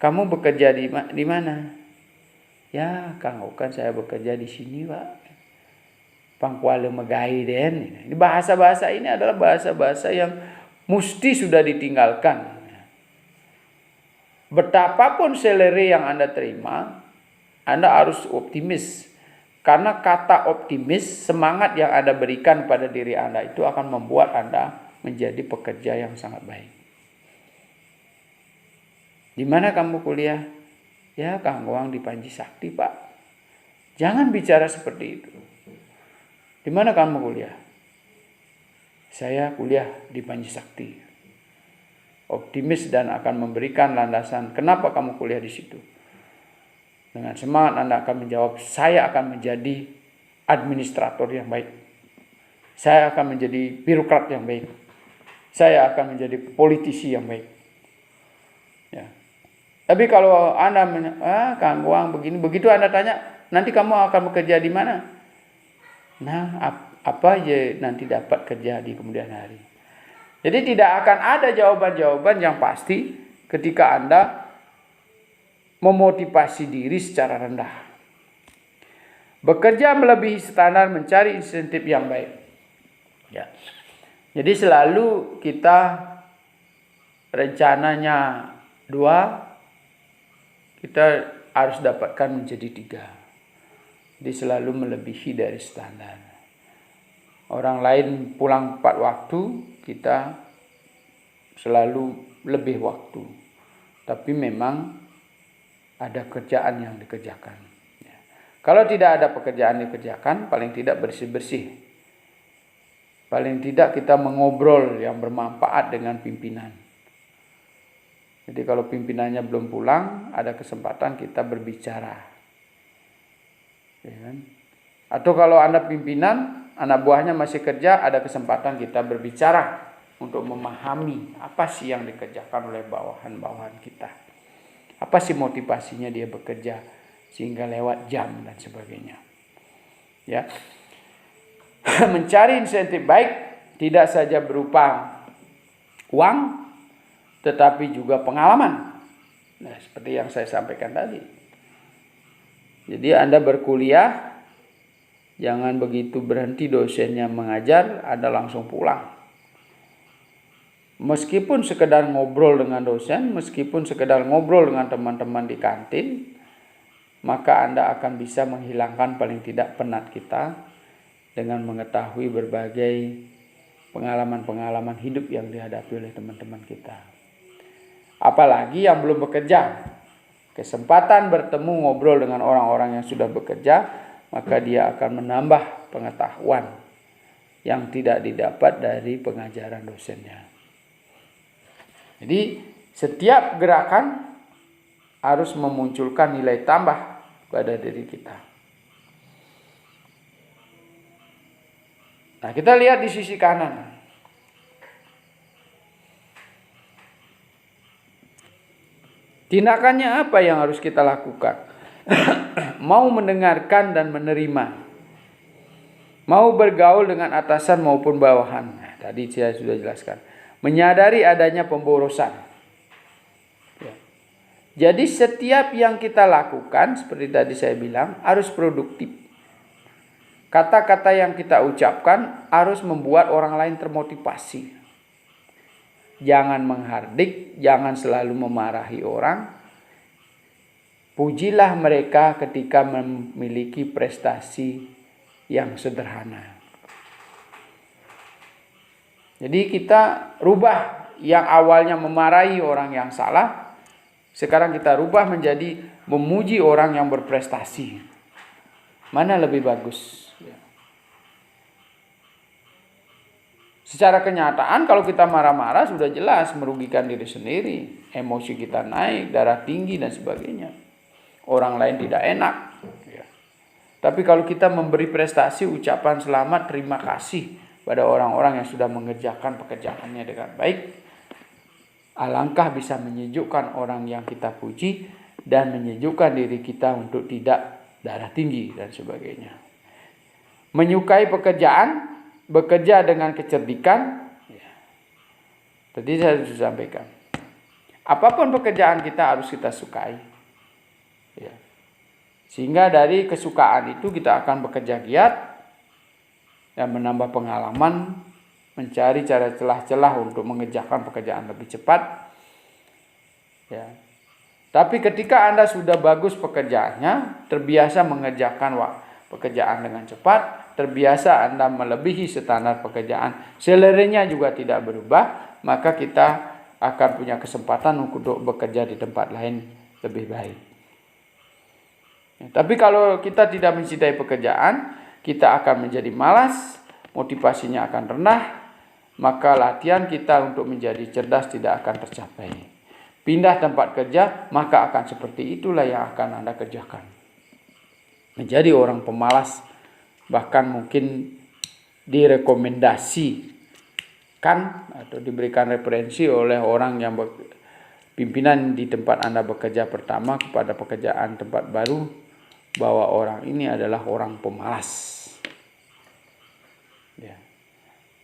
kamu bekerja di mana? Ya, Kang Okan, saya bekerja di sini, Pak. Pangkuale Megai den. Ini bahasa-bahasa ini adalah bahasa-bahasa yang mesti sudah ditinggalkan. Betapapun salary yang Anda terima, Anda harus optimis. Karena kata optimis, semangat yang Anda berikan pada diri Anda itu akan membuat Anda menjadi pekerja yang sangat baik. Di mana kamu kuliah? Ya, Kang Goang di Panji Sakti, Pak. Jangan bicara seperti itu. Di mana kamu kuliah? Saya kuliah di Panji Sakti. Optimis dan akan memberikan landasan kenapa kamu kuliah di situ. Dengan semangat Anda akan menjawab, saya akan menjadi administrator yang baik. Saya akan menjadi birokrat yang baik. Saya akan menjadi politisi yang baik. Ya. Tapi kalau Anda, Kang Goang begini, begitu Anda tanya, nanti kamu akan bekerja di mana? Nah, apa aja nanti dapat kerja di kemudian hari. Jadi tidak akan ada jawaban-jawaban yang pasti ketika Anda memotivasi diri secara rendah. Bekerja melebihi standar, mencari insentif yang baik. Ya. Jadi selalu kita rencananya 2, kita harus dapatkan menjadi 3. Jadi selalu melebihi dari standar. Orang lain pulang 4 waktu, kita selalu lebih waktu. Tapi memang ada kerjaan yang dikerjakan. Ya. Kalau tidak ada pekerjaan dikerjakan, paling tidak bersih-bersih. Paling tidak kita mengobrol yang bermanfaat dengan pimpinan. Jadi kalau pimpinannya belum pulang, ada kesempatan kita berbicara. Ya kan? Atau kalau Anda pimpinan, anak buahnya masih kerja, ada kesempatan kita berbicara untuk memahami apa sih yang dikerjakan oleh bawahan-bawahan kita. Apa sih motivasinya dia bekerja sehingga lewat jam dan sebagainya. Ya. Mencari insentif baik tidak saja berupa uang, tetapi juga pengalaman. Nah, seperti yang saya sampaikan tadi. Jadi Anda berkuliah, jangan begitu berhenti dosennya mengajar, Anda langsung pulang. Meskipun sekedar ngobrol dengan dosen, meskipun sekedar ngobrol dengan teman-teman di kantin, maka Anda akan bisa menghilangkan paling tidak penat kita dengan mengetahui berbagai pengalaman-pengalaman hidup yang dihadapi oleh teman-teman kita. Apalagi yang belum bekerja, kesempatan bertemu ngobrol dengan orang-orang yang sudah bekerja, maka dia akan menambah pengetahuan yang tidak didapat dari pengajaran dosennya. Jadi setiap gerakan harus memunculkan nilai tambah pada diri kita. Nah, kita lihat di sisi kanan. Tindakannya apa yang harus kita lakukan? Mau mendengarkan dan menerima. Mau bergaul dengan atasan maupun bawahan. Nah, tadi saya sudah jelaskan. Menyadari adanya pemborosan. Ya. Jadi setiap yang kita lakukan, seperti tadi saya bilang, harus produktif. Kata-kata yang kita ucapkan harus membuat orang lain termotivasi. Jangan menghardik, jangan selalu memarahi orang. Pujilah mereka ketika memiliki prestasi yang sederhana. Jadi kita rubah yang awalnya memarahi orang yang salah, sekarang kita rubah menjadi memuji orang yang berprestasi. Mana lebih bagus? Ya. Secara kenyataan kalau kita marah-marah sudah jelas merugikan diri sendiri. Emosi kita naik, darah tinggi dan sebagainya. Orang lain tidak enak. Ya. Tapi kalau kita memberi prestasi, ucapan selamat, terima kasih pada orang-orang yang sudah mengerjakan pekerjaannya dengan baik, alangkah bisa menyejukkan orang yang kita puji dan menyejukkan diri kita untuk tidak darah tinggi dan sebagainya. Menyukai pekerjaan, bekerja dengan kecerdikan. Ya. Tadi saya sudah sampaikan. Apapun pekerjaan kita harus kita sukai. Ya. Sehingga dari kesukaan itu kita akan bekerja giat dan menambah pengalaman, mencari cara celah-celah untuk mengerjakan pekerjaan lebih cepat. Ya. Tapi ketika Anda sudah bagus pekerjaannya, terbiasa mengerjakan pekerjaan dengan cepat, terbiasa Anda melebihi standar pekerjaan, salary-nya juga tidak berubah, maka kita akan punya kesempatan untuk bekerja di tempat lain lebih baik. Tapi kalau kita tidak mencintai pekerjaan, kita akan menjadi malas, motivasinya akan rendah, maka latihan kita untuk menjadi cerdas tidak akan tercapai. Pindah tempat kerja, maka akan seperti itulah yang akan Anda kerjakan. Menjadi orang pemalas, bahkan mungkin direkomendasikan atau diberikan referensi oleh orang yang pimpinan di tempat Anda bekerja pertama kepada pekerjaan tempat baru, bahwa orang ini adalah orang pemalas. Ya.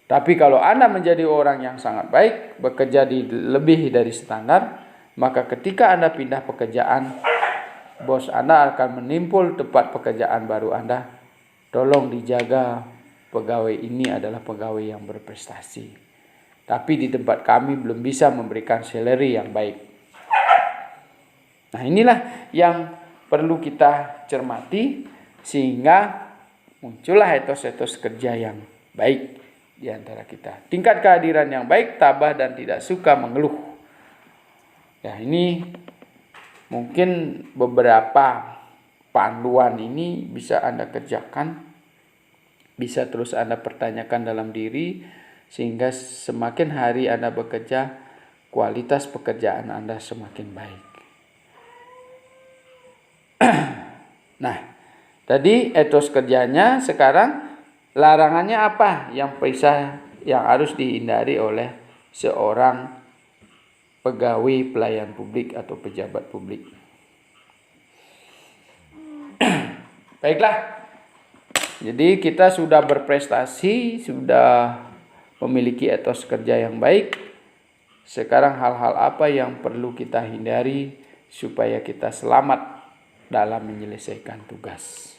Tapi kalau Anda menjadi orang yang sangat baik, bekerja di lebih dari standar, maka ketika Anda pindah pekerjaan, bos Anda akan menimpul tempat pekerjaan baru Anda. Tolong dijaga, pegawai ini adalah pegawai yang berprestasi. Tapi di tempat kami belum bisa memberikan salary yang baik. Nah, inilah yang perlu kita cermati sehingga muncullah etos-etos kerja yang baik di antara kita. Tingkat kehadiran yang baik, tabah dan tidak suka mengeluh. Ya, ini mungkin beberapa panduan ini bisa Anda kerjakan, bisa terus Anda pertanyakan dalam diri, sehingga semakin hari Anda bekerja, kualitas pekerjaan Anda semakin baik. Nah, tadi etos kerjanya, sekarang larangannya apa yang harus dihindari oleh seorang pegawai pelayan publik atau pejabat publik. Baiklah, jadi kita sudah berprestasi, sudah memiliki etos kerja yang baik. Sekarang hal-hal apa yang perlu kita hindari supaya kita selamat dalam menyelesaikan tugas?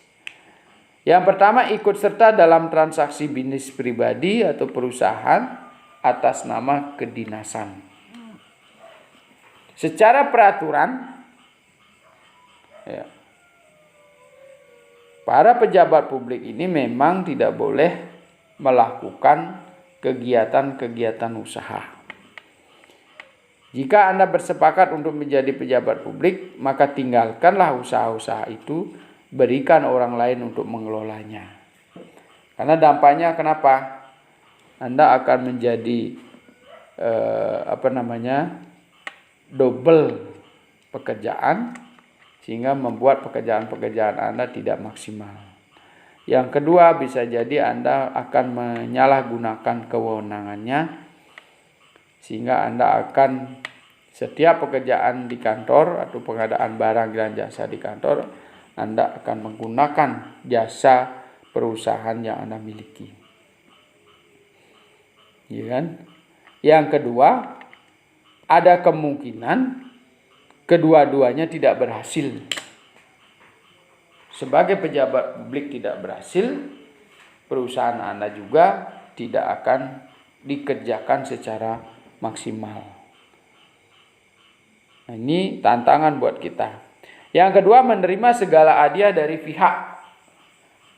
Yang pertama, ikut serta dalam transaksi bisnis pribadi atau perusahaan atas nama kedinasan. Secara peraturan, ya, para pejabat publik ini memang tidak boleh melakukan kegiatan-kegiatan usaha. Jika Anda bersepakat untuk menjadi pejabat publik, maka tinggalkanlah usaha-usaha itu, berikan orang lain untuk mengelolanya. Karena dampaknya kenapa? Anda akan menjadi double pekerjaan, sehingga membuat pekerjaan-pekerjaan Anda tidak maksimal. Yang kedua, bisa jadi Anda akan menyalahgunakan kewenangannya, sehingga Anda akan setiap pekerjaan di kantor atau pengadaan barang dan jasa di kantor, Anda akan menggunakan jasa perusahaan yang Anda miliki. Ya kan? Yang kedua, ada kemungkinan kedua-duanya tidak berhasil. Sebagai pejabat publik tidak berhasil, perusahaan Anda juga tidak akan dikerjakan secara maksimal. Nah, ini tantangan buat kita. Yang kedua, menerima segala hadiah dari pihak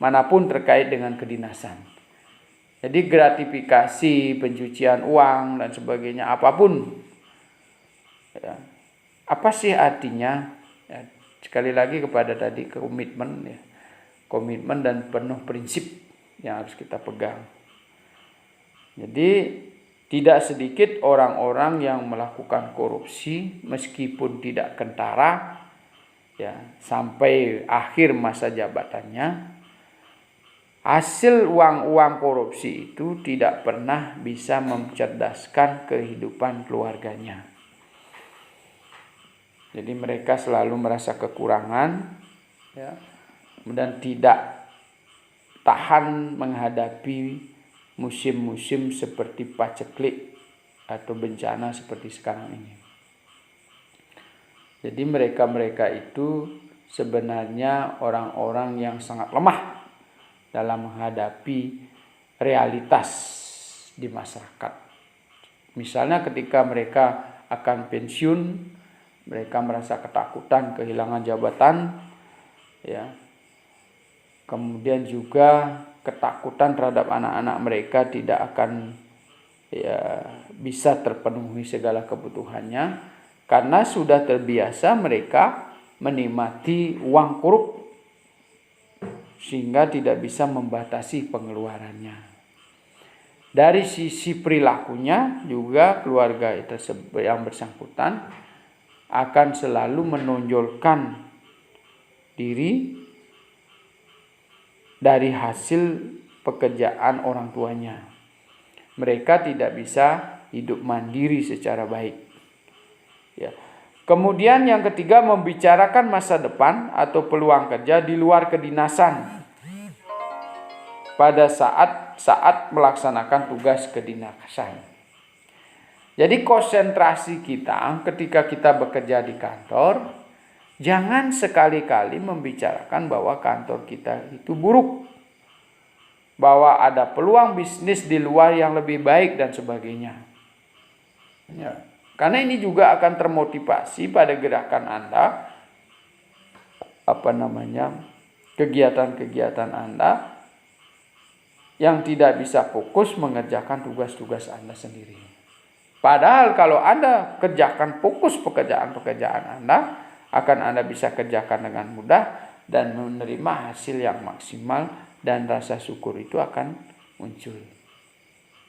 manapun terkait dengan kedinasan. Jadi gratifikasi, pencucian uang dan sebagainya, apapun. Ya. Apa sih artinya? Ya, sekali lagi kepada tadi komitmen, ya. komitmen dan penuh prinsip yang harus kita pegang. Jadi tidak sedikit orang-orang yang melakukan korupsi meskipun tidak kentara, ya, sampai akhir masa jabatannya. Hasil uang-uang korupsi itu tidak pernah bisa mencerdaskan kehidupan keluarganya. Jadi mereka selalu merasa kekurangan, ya, dan tidak tahan menghadapi musim-musim seperti paceklik atau bencana seperti sekarang ini. Jadi mereka-mereka itu sebenarnya orang-orang yang sangat lemah dalam menghadapi realitas di masyarakat. Misalnya ketika mereka akan pensiun, mereka merasa ketakutan kehilangan jabatan, ya. Kemudian juga ketakutan terhadap anak-anak mereka tidak akan, ya, bisa terpenuhi segala kebutuhannya karena sudah terbiasa mereka menikmati uang korup sehingga tidak bisa membatasi pengeluarannya. Dari sisi perilakunya juga keluarga tersebut yang bersangkutan akan selalu menonjolkan diri dari hasil pekerjaan orang tuanya. Mereka tidak bisa hidup mandiri secara baik. Ya. Kemudian yang ketiga, membicarakan masa depan atau peluang kerja di luar kedinasan pada saat melaksanakan tugas kedinasan. Jadi konsentrasi kita ketika kita bekerja di kantor, jangan sekali-kali membicarakan bahwa kantor kita itu buruk, bahwa ada peluang bisnis di luar yang lebih baik dan sebagainya. Ya. Karena ini juga akan termotivasi pada gerakan Anda, kegiatan-kegiatan Anda yang tidak bisa fokus mengerjakan tugas-tugas Anda sendiri. Padahal kalau Anda kerjakan fokus pekerjaan-pekerjaan Anda, akan Anda bisa kerjakan dengan mudah dan menerima hasil yang maksimal dan rasa syukur itu akan muncul.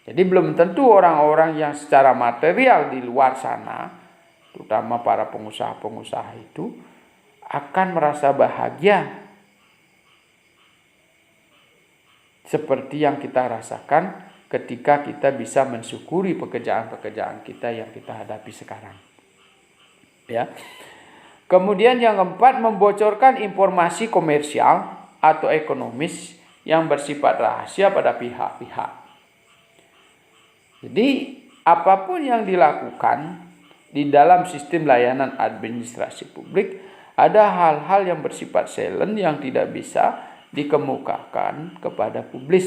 Jadi belum tentu orang-orang yang secara material di luar sana, terutama para pengusaha-pengusaha itu, akan merasa bahagia seperti yang kita rasakan ketika kita bisa mensyukuri pekerjaan-pekerjaan kita yang kita hadapi sekarang. Ya. Kemudian yang keempat, membocorkan informasi komersial atau ekonomis yang bersifat rahasia pada pihak-pihak. Jadi apapun yang dilakukan di dalam sistem layanan administrasi publik, ada hal-hal yang bersifat silent yang tidak bisa dikemukakan kepada publik.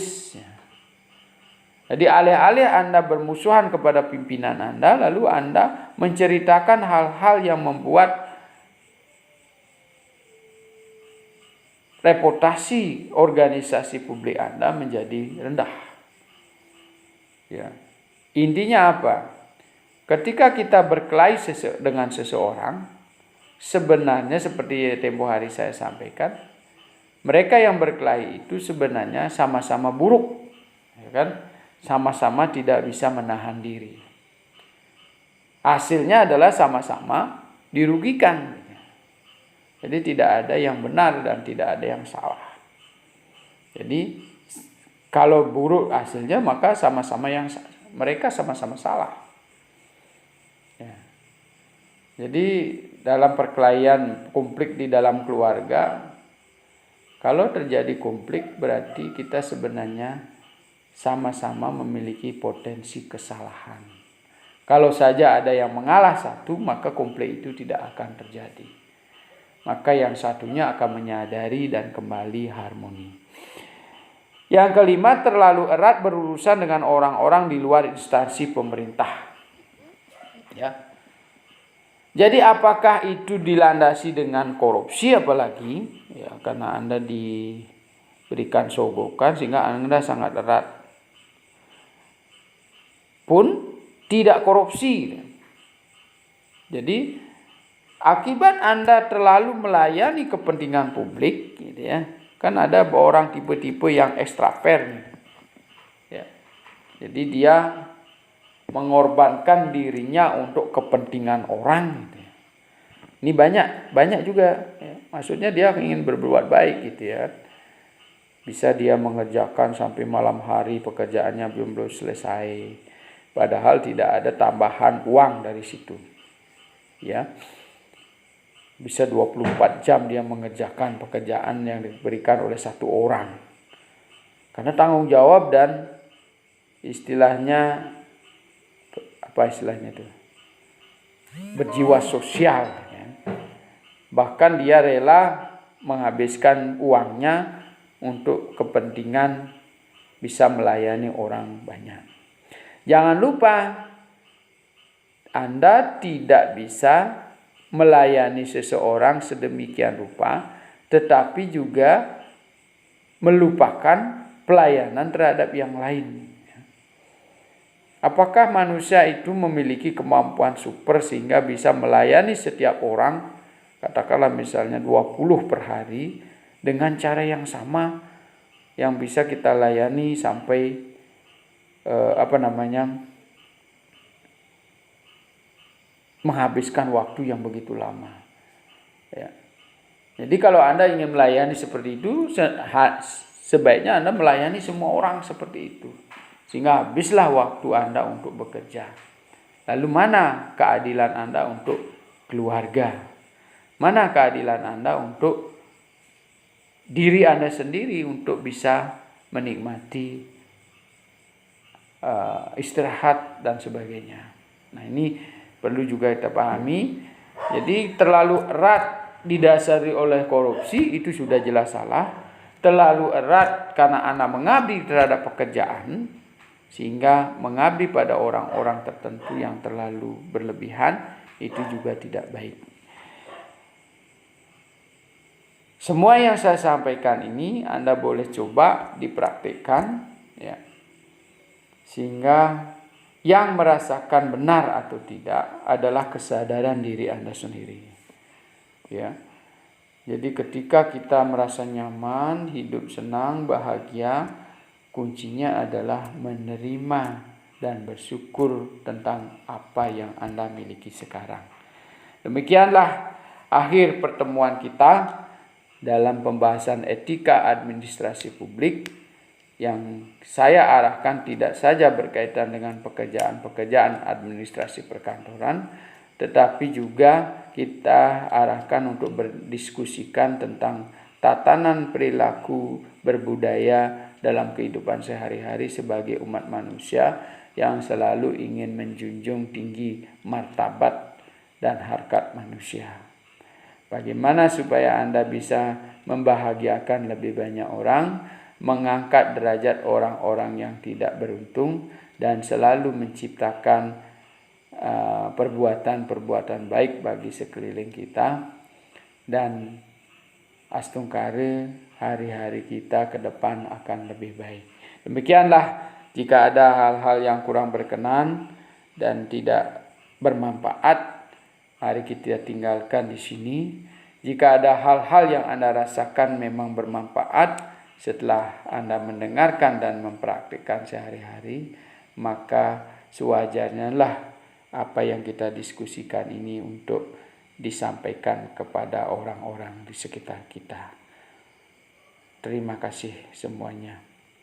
Jadi alih-alih Anda bermusuhan kepada pimpinan Anda, lalu Anda menceritakan hal-hal yang membuat reputasi organisasi publik Anda menjadi rendah. Ya. Intinya apa? Ketika kita berkelahi dengan seseorang, sebenarnya seperti tempo hari saya sampaikan, mereka yang berkelahi itu sebenarnya sama-sama buruk, ya kan? Sama-sama tidak bisa menahan diri. Hasilnya adalah sama-sama dirugikan. Jadi tidak ada yang benar dan tidak ada yang salah. Jadi kalau buruk hasilnya maka mereka sama-sama salah. Ya. Jadi dalam perkelahian konflik di dalam keluarga, kalau terjadi konflik berarti kita sebenarnya sama-sama memiliki potensi kesalahan. Kalau saja ada yang mengalah satu, maka konflik itu tidak akan terjadi. Maka yang satunya akan menyadari dan kembali harmoni. Yang kelima, terlalu erat berurusan dengan orang-orang di luar instansi pemerintah. Ya. Jadi apakah itu dilandasi dengan korupsi apalagi? Ya, karena Anda diberikan sogokan sehingga Anda sangat erat. Pun tidak korupsi. Jadi akibat Anda terlalu melayani kepentingan publik, gitu ya. Kan ada orang tipe-tipe yang ekstraver. Ya. Jadi dia mengorbankan dirinya untuk kepentingan orang gitu ya. Ini banyak juga ya. Maksudnya dia ingin berbuat baik gitu ya. Bisa dia mengerjakan sampai malam hari pekerjaannya belum selesai. Padahal tidak ada tambahan uang dari situ. Ya. Bisa 24 jam dia mengerjakan pekerjaan yang diberikan oleh satu orang. Karena tanggung jawab dan istilahnya itu? Berjiwa sosial. Ya. Bahkan dia rela menghabiskan uangnya untuk kepentingan bisa melayani orang banyak. Jangan lupa, Anda tidak bisa melayani seseorang sedemikian rupa, tetapi juga melupakan pelayanan terhadap yang lain. Apakah manusia itu memiliki kemampuan super sehingga bisa melayani setiap orang, katakanlah misalnya 20 per hari, dengan cara yang sama yang bisa kita layani sampai menghabiskan waktu yang begitu lama. Ya. Jadi kalau Anda ingin melayani seperti itu, sebaiknya Anda melayani semua orang seperti itu. Sehingga habislah waktu Anda untuk bekerja. Lalu mana keadilan Anda untuk keluarga? Mana keadilan Anda untuk diri Anda sendiri untuk bisa menikmati istirahat dan sebagainya. Nah, ini perlu juga kita pahami. Jadi terlalu erat didasari oleh korupsi itu sudah jelas salah. Terlalu erat karena Anda mengabdi terhadap pekerjaan sehingga mengabdi pada orang-orang tertentu yang terlalu berlebihan itu juga tidak baik. Semua yang saya sampaikan ini Anda boleh coba dipraktikkan ya. Sehingga yang merasakan benar atau tidak adalah kesadaran diri Anda sendiri. Ya. Jadi ketika kita merasa nyaman, hidup senang, bahagia, kuncinya adalah menerima dan bersyukur tentang apa yang Anda miliki sekarang. Demikianlah akhir pertemuan kita dalam pembahasan etika administrasi publik yang saya arahkan tidak saja berkaitan dengan pekerjaan-pekerjaan administrasi perkantoran, tetapi juga kita arahkan untuk berdiskusikan tentang tatanan perilaku berbudaya dalam kehidupan sehari-hari sebagai umat manusia yang selalu ingin menjunjung tinggi martabat dan harkat manusia. Bagaimana supaya Anda bisa membahagiakan lebih banyak orang, mengangkat derajat orang-orang yang tidak beruntung, dan selalu menciptakan perbuatan-perbuatan baik bagi sekeliling kita, dan astungkare hari-hari kita ke depan akan lebih baik. Demikianlah, jika ada hal-hal yang kurang berkenan dan tidak bermanfaat, mari kita tinggalkan di sini. Jika ada hal-hal yang Anda rasakan memang bermanfaat setelah Anda mendengarkan dan mempraktikkan sehari-hari, maka sewajarnya lah apa yang kita diskusikan ini untuk disampaikan kepada orang-orang di sekitar kita. Terima kasih semuanya.